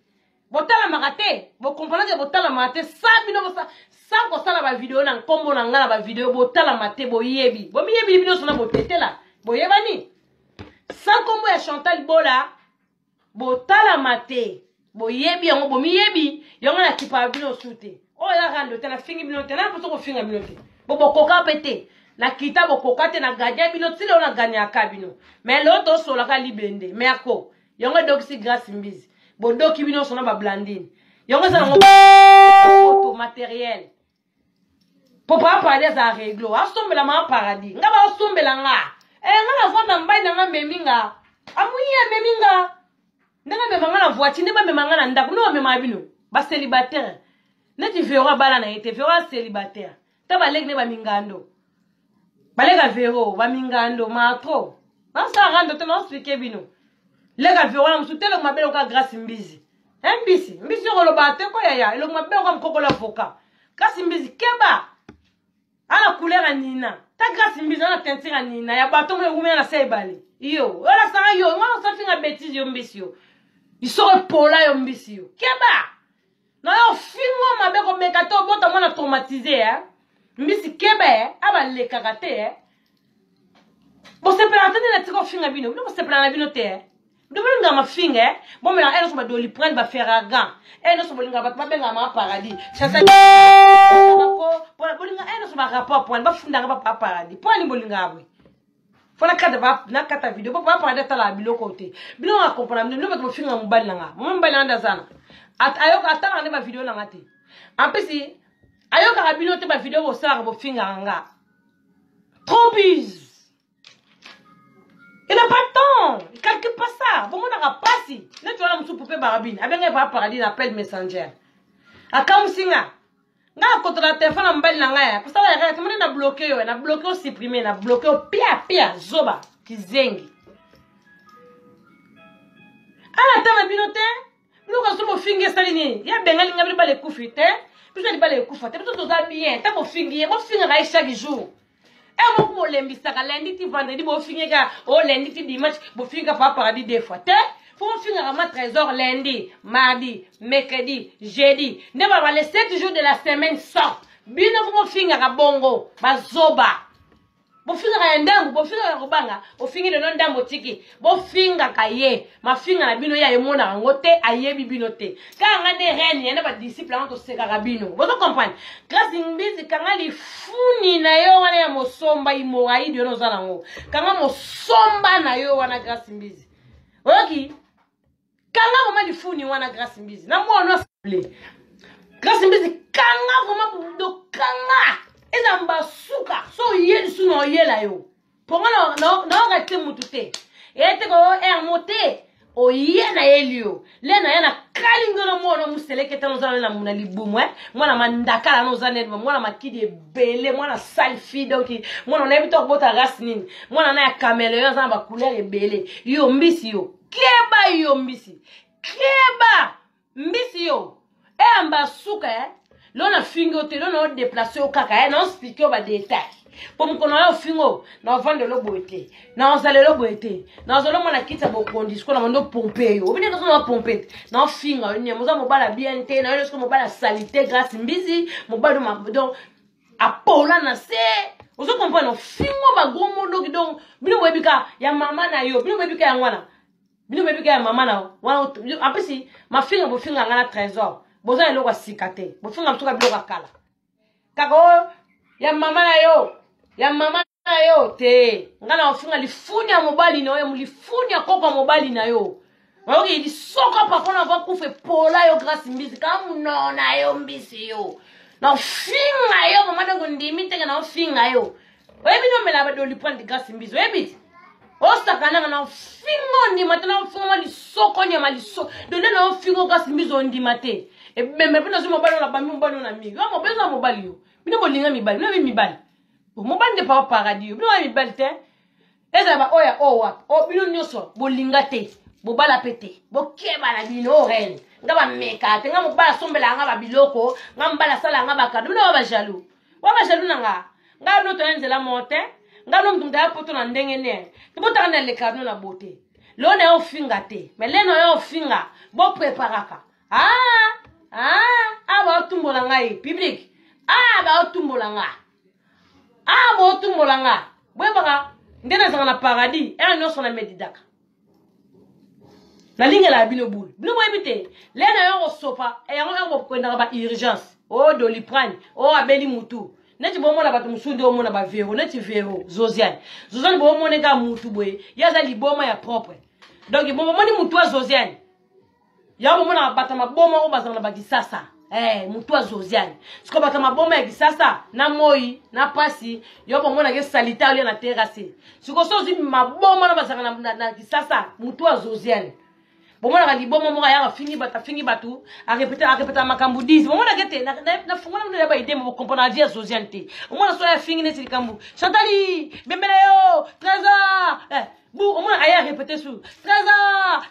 botala magate bo comprendre botala magate sabino bosa sanko sala ba video na kombo na ngala ba video botala mate bo yebi bo mi yebi video sona botetela bo yebani sa kombo ya Chantal Bola botala mate bo yebi yango bo mi yebi yango na kipa bino sute o ya rando tena fingi bino tena poso ko finga bino te bo koka pete na kita bo kokate na gadia bino tile ona ganya kabino mais l'autre sola ka libende merko yango doxy grâce mbizi bo doki bino sona ba blandine yango ça photo matériel pour pas parler za réglo asombela ma paradis ngaba asombela nga ngala vona mbai na meminga amuya meminga ndanga me manga na voiture ndeba me manga na ndako no me mabino ba célibataire neti Vero bala na ete Vero célibataire taba leg ne ba mingando balega Vero ba mingando ma trop na sa rando te no expliquer bino lega Vero na msutelo mabelo ka grâce mbizi mbisi ko bate ko ya elo mabelo ka mkoko la voka kasi mbizi keba ala couleur nina ta grâce mbizi na tentira nina ya bato mo ngumena na sebale iyo wala sa yo ngwana sa finga bêtise yo mbisi yo isoro pola yo mbisi yo keba na yo fingo mabeko mekato bota mona traumatisé mbisi keba aba le kakate bo se plante na tiko finga bino bo se plante na bino te do bolinga ma finga bo me na eno so ba doli prendre ba faire argan eno so bolinga ba benga ma paradis chasa ko bolinga eno so ba rapport point ba funda ba paradis point bolinga abwe fona kata ba na kata video ba paradis tala biloko te bino nga comprendre no ba finga mbali nga mbali anda zana ayoka atanga ne ba video na ngate ampesi ayoka ka bino te ba video bo sala bo finga nga trop bise. Il n'a pas de temps. Il ne calcule pas ça. Bon, on n'a pas si. Là, tu vois, la poupée barabine. Avec un paradis, appelle messenger. A Kamsinga. Nga contre la téléphone en belle langue. Pour ça, on a bloqué, on a bloqué, on supprimé, on a bloqué, pia, zoba, qui zengi. Ah, t'as ma binote? Nous, quand on finit salini, il y a bengali ngabli ba le kufite. Puis je dis pas le kufate. Puis tout ça bien. T'as mon finir, mon finir chaque jour. Et mon lembi saka lundi ti vendredi bo finir ka oh lundi ti dimanche bo finir ka paradis des fois. Faut finir à ma trésor lundi, mardi, mercredi, jeudi. Ne va les 7 jours de la semaine sans. Bino faut finir à bongo, bazoba. Bo finir à ndangu, bo finir à rubanga, bo finir de non ndambo tiki. Bo finir kaye, ma finir na bino ya emona ngote ayebi binote. Ka ngane reine yana ba disciple anto seka bino. Vous comprenez? Grâce imbizi kanga li funi na yo wana ya mosomba imorai de no zanango. Kanga mosomba na yo wana grâce imbizi. Oki kanga mama li funi wana grâce imbizi. Na mo no simple. Grâce imbizi kanga mama budo kanga. Eza mbasuka so yeli suno yela yo. Ponga no rete mutute. Ete ko ermote o yena elio. Lena yana kalingo no mo no museleke tano zana na muna libumwe. Mwana mandakala no zane mwana makidi bele mwana salfi doki. Mwana na ebito bota ras nini. Mwana na ya kameleon zana ba couleur ebele. Yo mbisi yo. Keba yo mbisi. Keba mbisi yo. Mbasuka L'on fingo te l'on a déplacé au caca non expliqué au détail pour me connaître au fingo na vendre le boité na osale le boité na osale mo na kita bo condition na mondo pomper yo bien que on pomper na fingo ni mo za mo bala bien te na yo mo bala salité grâce mbizi mo bala ma donc apola na se ozo comprendre fingo ba gros mondo ki donc bino webika ya mama na yo bino webika ya ngwana bino webika ya mama na wana apesi ma fingo bo fingo ngana trésor boza eloko sikate bofunga mtuka biloko kala kako ya mama na yo te ngana ofunga lifuni ya mobali na yo mulifuni ya koko mobali na yo oki di soko pa kona va kufe pola yo grâce mbizi kamu no na yo mbisi yo na finga yo mama ndo ndimi tenge na finga yo webi no mela ba do li prendre grâce mbizi webi osakana na fingo ndi matana fingo li soko nyama li so de na fingo grâce mbizi ndi mate e bembe pina so mobali na bami mobali na mi yo mo bezo mobali yo bino bolinga mibali no bi mibali o mobali de pa paradis yo bino mibali te eza ba oya owa o bino nyoso bolinga te bobala pete bokeba na bino ren ngaba meka te ngam bala sombela ngaba biloko ngam bala sala ngaba kadu bino ba jaloux nanga ngalo to nzela mote ngalo mtumda ya poto na ndenge ne tibota kana le kadu na bote lo na yo finga te mais leno yo finga bo preparaka ba otumbola ngai public ba otumbola nga ba otumbola nga bwebaka ndena zanga na paradis no sona medidaka na lingela bino bulu bino boyebite lena yo sopa yango kwenda ba urgence doliprane abeli mutu neti bomona bato musundi omona ba vero neti vero Zosiane bomone ka mutu boye yaza liboma ya propre donc bomoni mutu wa Zosiane ya bomona bata maboma o bazana ba kisasa mutu wa Zosiane siko bata maboma ya kisasa na moi na pasi yo bomona ke salita oli na terrasse siko sozi maboma na bazana na kisasa mutu wa Zosiane bomona ka liboma mo ya fingi batu a répéter makambu 10 bomona kete na fungona ndo ya ba idée mo comprendre dia Zosiane te omona so ya fingi ne sikambu Chantali bembele yo trésor bu omona aya répéter sur trésor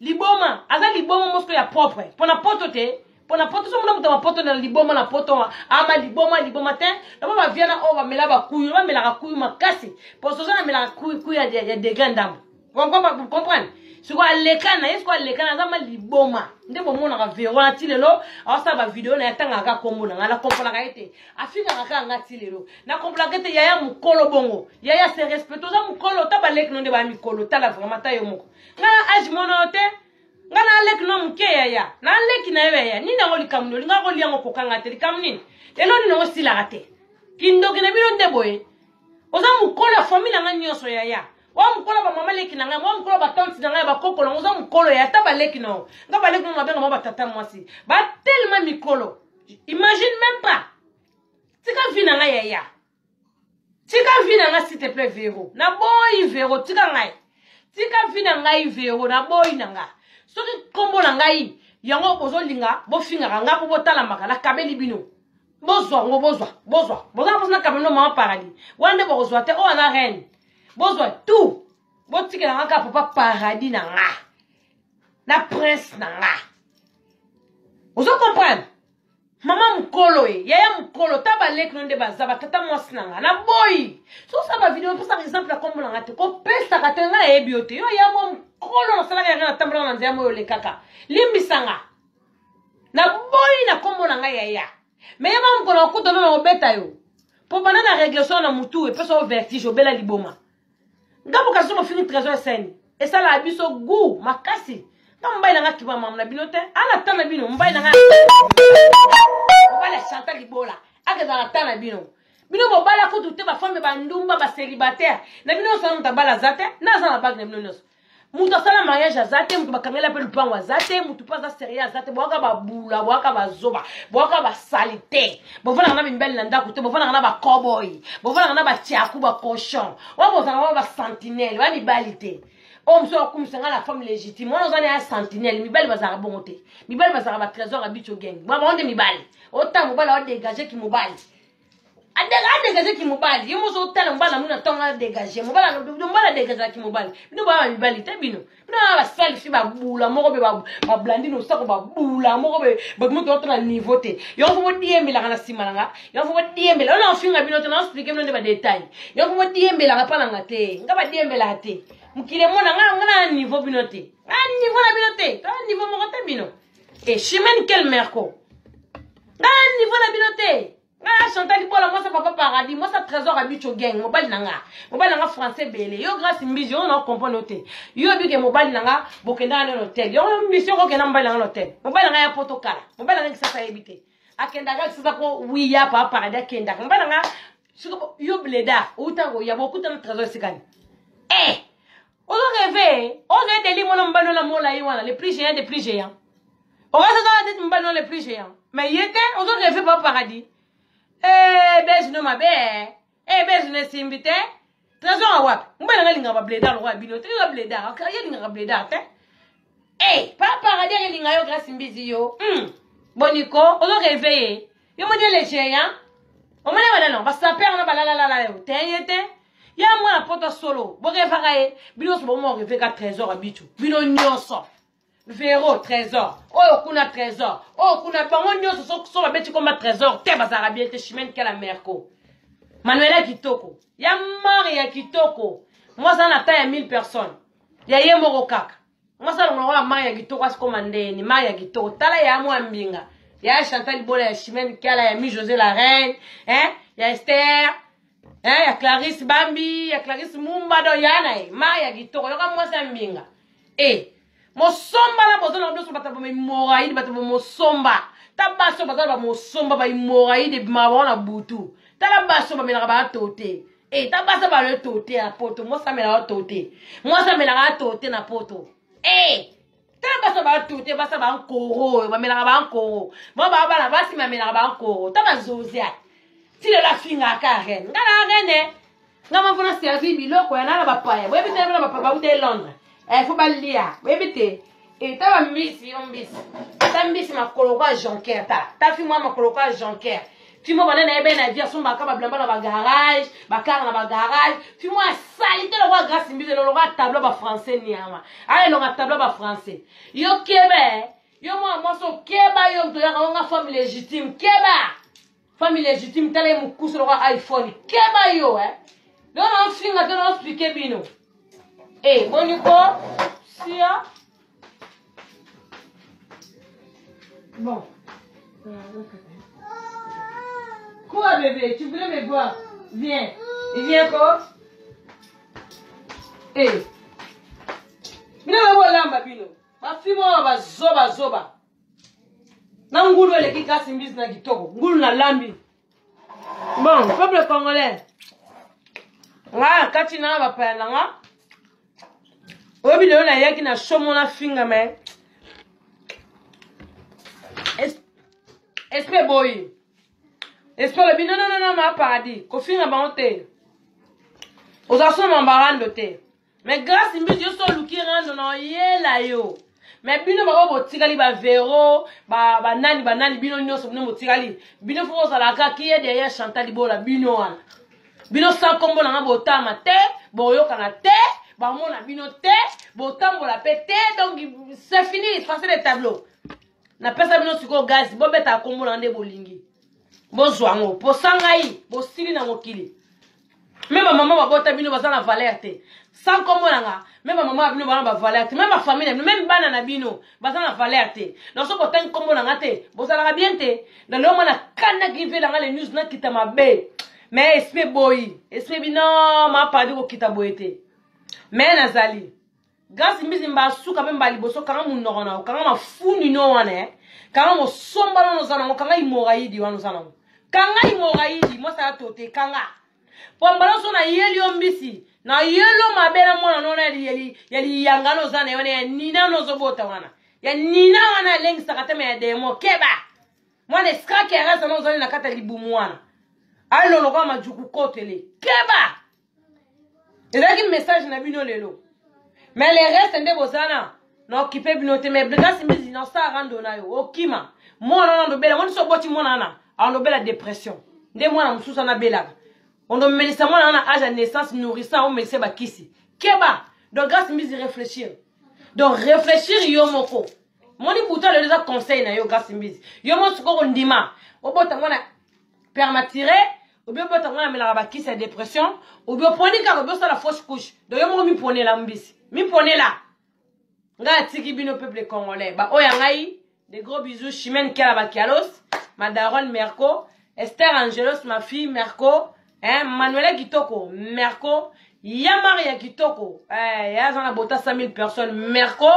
liboma aza liboma mosko ya propre pona poto te pona poto so mona mutama poto na liboma na poto ama liboma te na ba viana ba mela ba kuyu ba mela ka kuyu makasi po so na mela kuyu ya de gandam vous comprenez siko alekana yesko alekana zama liboma ndebo mona ka vero na tilelo awasa ba video na yatanga ka kombo na ngala kompola ka ete afika ka nga tilelo na kompola kete yaya mukolo bongo yaya se respecto za mukolo tabalek no ndeba mikolo tala vraiment tayo moko ngana age monote ngana alek no mke yaya na alek na yaya ni na ngoli kamno linga ngoli yango kokanga te kamni elo ni no sila kate kindoki na bino ndeboye oza mukolo famille nga nyoso yaya wa mukolo ba mama leki na ngai wa mukolo ba tante na ngai ba kokolo ngoza mukolo ya ta ba leki no nga ba leki no mabenga mo ba tata mwasi ba tellement mikolo imagine même pas tika vina ngai yaya tika vina ngai s'il te plaît vero na boy vero tika ngai tika vina ngai vero na boy na nga soki kombo na ngai yango bozo linga bo finga nga bo tala makala kabeli bino bozwa na kabelo mama paradis wande bozwa te o na reine bozwa tout botikela nga papa paradis na nga na prince nanga. Vous comprenez? Maman mukolo yaya mukolo tabalek non de bazaba tata mwasi nanga na boy. So ça va vidéo pour ça exemple la kombo nanga te ko pesa katenga e biote. Yo ya mo mukolo na sala ya na tambala na nzia mo le kaka. Limbisanga. Na boy na kombo nanga yaya. Mais yaba mukolo ko tono na obeta yo. Pour bana na régression na mutu et pesa au vertige obela liboma. Ngabo kaso mo fini trésor scène. Et ça la biso goût makasi. Quand mbaye nanga kiba mamna binote ala tana bino mbaye nanga bala Chantal Libola aka za tana bino bo bala ko tuté ba femme ba ndumba ba célibataire na bino so nta bala zate na za na bag na bino nyos mutu sala mariage zate mutu bakangela pe lupango zate mutu paza sérieux zate boaka ba bula boaka ba zoba boaka ba salité bo vana na mimbele na ndako te bo vana na ba cowboy bo vana na ba tiaku ba cochon wa bo vana ba sentinelle wa mibalité. On me sort comme ça la femme légitime. Moi, on est un sentinelle. Mi belle bazar bonté. Mi belle bazar ba trésor habite au gang. Moi, on est mi balle. Autant mo balle on dégager qui mo balle. A dégager qui mo balle. Yo mo so tel mo balle mo na tonga dégager. Mo balle do balle dégager qui mo balle. No ba mi balle te bino. No ba selfie ba bula mo be ba blandi no sako ba bula mo be ba mo to na niveau te. Yo fo mo diembe la na simalanga. Yo fo mo diembe la on finga bino te na expliquer no de ba détail. Yo fo mo diembe la pa na ngate. Ngaba diembe la te. Mukile mona nga niveau binote. Niveau la binote. Niveau mo te bino. Et chemin quel merco. Niveau la binote. Chantal Libola moi ça papa paradis, moi ça trésor habite au gang, mobile nanga français belé. Yo grâce mbizi on a comprendre te. Yo bi ke mobile nanga bokenda na hôtel. Yo mission ko kena mobile nanga hôtel. Mobile nanga ya protocole. Mobile nanga ça éviter. Akenda ga ça ko oui ya papa paradis kenda. Mobile nanga yo bleda, utango ya beaucoup de trésor sikani. On rêve, on rêve des limons en ballon la mola iwana, les plus géants des plus géants. On rêve dans des ballons les plus géants. Mais il était, on rêve pas au paradis. Ben je ne m'abais, ben je ne s'invite. Trésor à wap. On va aller linga ba bleda le roi bino, tu vas bleda, il linga bleda, pas paradis il linga yo grâce mbizi yo. Boniko, on rêve. Yo me dit les géants. On me dit non, parce que ça perd on a la yo. Ya moi la poto solo. Bo refarae, bino so mo rêver ka trésor abitu. Bino nyonso. Véro trésor. Oh kuna trésor. Oh kuna bango nyonso so ba beti comme trésor. Te bazara bien te chimene kala merco. Manuela Kitoko. Ya Maria Kitoko. Moi ça na taille 1000 personnes. Ya ye moko kaka. Moi ça lo wa Maria Kitoko as commandé ni Maria Kitoko. Tala ya mo mbinga. Ya Chantal Libola ya chimene kala ya mi José la reine, ya Esther. Ya Clarisse Bambi, ya Clarisse Mumba do yana Maria Kitoko yoka mwasa mbinga. Mo somba la bozo na bozo batabo me moraide batabo mo somba. Tabaso batabo mo somba ba moraide mabona butu. Tala baso ba mela ba tote. Tabaso ba le tote na poto. Mo sa mela tote. Mo sa mela tote na poto. Tala baso ba tote basa ba nkoro, ba mela ba nkoro. Mo ba ba la basi ma mela ba nkoro. Taba zozia. Si la finga ka reine. Ngala reine. Ngama vona servir biloko ya na ba paya. Webi te na ba papa u te Londres. Faut pas le lire. Webi te. Taba mbisi yombisi. Ta mbisi makolo kwa Jonker ta. Ta fi moi makolo kwa Jonker. Fi moi bana na ebe na dia somba ka ba blamba na ba garage, ba car na ba garage. Fi moi salite le roi grâce mbisi le roi tableau ba français ni ama. Allez le tableau ba français. Yo kebe. Yo moi so keba yo to ya nga femme légitime keba. Famille légitime, telle est mon coup sur le iPhone. Keba yo, Donc on finit à expliquer bino. Boniko, Sia. Bon. Quoi bébé, tu voulais me voir? Viens. Il vient quoi? Bino me voir là, bino. Ma fille va zoba. Na ngulu ele ki kasi mbizi na kitoko. Ngulu na lambi. Bon, peuple congolais. Nga kati na ba pa na nga. Obi le na yaki na shomo na finga me. Espè boy. Espè le bino non ma paradis. Ko finga ba onte. Ozaso mambarando te. Mais grâce mbizi yo so luki rando na yela yo. Mais bino ba bo tigali ba Véro ba nani bino nyonso bino motigali bino fo za la ka ki derrière Chantal Libola bino wana bino sa kombo na botama te boyo kana te Bamon a binoté, botam la pété, donc c'est fini, effacez les tableaux. Na pesa bino siko gaz, bo beta kombo na nde bolingi. Bo zwango, po sangai, bo sili na mokili. Même ma maman va botter bino basa na valeur te. Sans kombo nanga, même ma maman bino bana ba valeur te, même ma famille, même bana na bino basa na valeur te. Donc so botin kombo nanga te, bo sala bien te. Dans le moment na kana give dans les news na kita mabe. Mais esprit boy, esprit bino ma pas de ko kita boyete. Mais nazali. Grâce mbizimba suka memba liboso kanga munokona, kanga mafundi no wane. Kanga mo somba no zana, kanga imoraidi wano zana. Kanga imoraidi, mo sa tote kanga. Pombalo so na yeli ombisi, na yelo mabela mona no na yeli yangano zana wane nina no zobota wana. Ya nina wana lengi sakateme ya demo keba. Mwana skake ya rasa no zana nakata libumu wana. Alo no kama juku kotele. Keba. Ezaki message na bino lelo. Mais les restes de bozana na occupé binote mais grâce mizi na sa randona yo okima mona na bela on so boti mona na on bela dépression nde mona mususa na bela on do melisa mona na âge de naissance nourrissant on melisa ba kisi keba donc grâce mizi réfléchir donc réfléchir yo moko moni pourtant le déjà conseil na yo grâce mizi yo mo soko ndima obota mona permatiré ou bien bota mona mela ba kisi dépression ou bien poni ka ko la fausse couche donc yo mo mi poni la mbisi. Mi pone là. Nga tiki bino peuple congolais. Ba oya ngai. Des gros bisous. Chimène Kalabakialos. Ma daronne Merco. Esther Angelos, ma fille Merco. Manuela Kitoko. Merco. Yamaria Kitoko. Y'a zana bota 5000 personnes. Merco.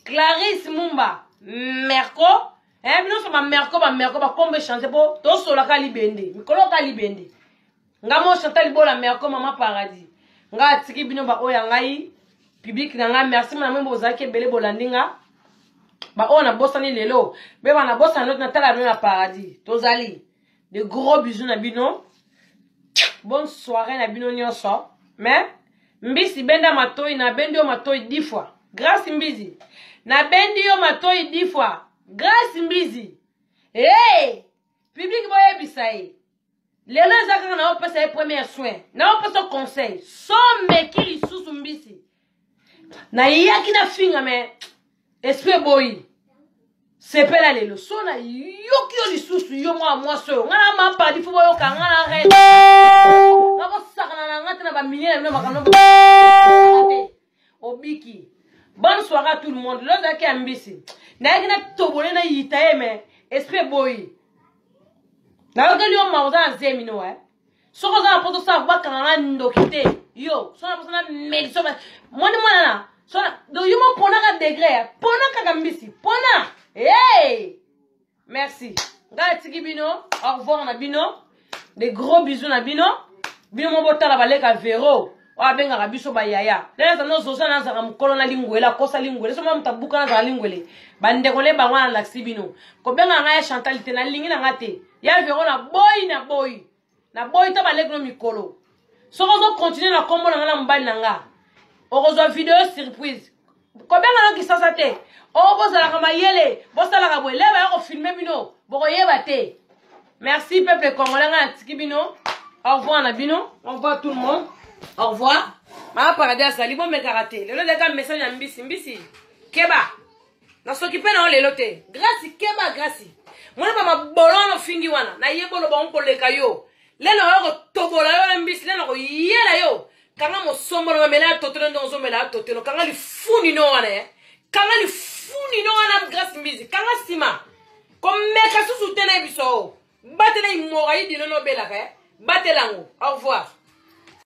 Clarisse Mumba. Merco. Bino so ma Merco. Ba kombe chanter po. To sola ka libende. Mikolo ka libende. Nga mo chanter libola Merco mama paradis. Nga tiki bino ba oya ngai. Public nanga merci mona membo zaki bele bolandinga ba ona bosani lelo be bana bosana not na tala na paradis tozali de gros bisous na bino bonne soirée na bino nyonso mais mbisi benda matoi na bendi yo matoi 10 fois grâce mbizi na bendi yo matoi 10 fois grâce mbizi public boye bisai lelo ezaka na opesa premier soin na opesa conseil so meki susu mbisi na yaki na finga me esprit boy sepela lelo so na yoki yo lisusu yo mwa so ngana ma pa di fo yo ka ngana re ngako sakana na ngata na ba milliers na makano obiki bonne soirée à tout le monde lo zaki ambisi na yaki na tobole na yitaye me esprit boy na yoki yo ma oza zemino so ko za poto sa ba kana ndokite yo so na posana mediso moni mona na so do you mo pona ka degré pona ka gambisi pona merci nga tiki bino au revoir na bino des gros bisous na bino bino mo botala baleka vero wa benga ka biso ba yaya leza no zosa na zaka mukolo na lingwela kosa lingwele so ma mtabuka na zaka lingwele bande kole ba wana laksi bino ko benga nga ya Chantal te na lingi na ngate ya vero na boy ta baleka no mikolo so ko continuer na kombo na ngala mbali na nga okozwa vidéo surprise ko benga no kisasa te o bozala kama yele bosala ka boye leba ko filmer bino boko yeba te merci peuple congolais nga tiki bino au revoir na bino au revoir tout le monde au revoir ma paradis sali bon me karaté le de ka message ya mbisi keba na sokipe na lelo te grâce keba grâce mona ba mabolono fingi wana na yebolo ba onko leka yo lelo ko tobola yo mbisi lelo ko yela yo kanga mo sombo na mela totelo ndonzo mela totelo kanga li funi no wana kanga li funi no wana grâce mbisi kanga sima comme meka susu tena biso batela imoraidi no bela ka batelango au revoir.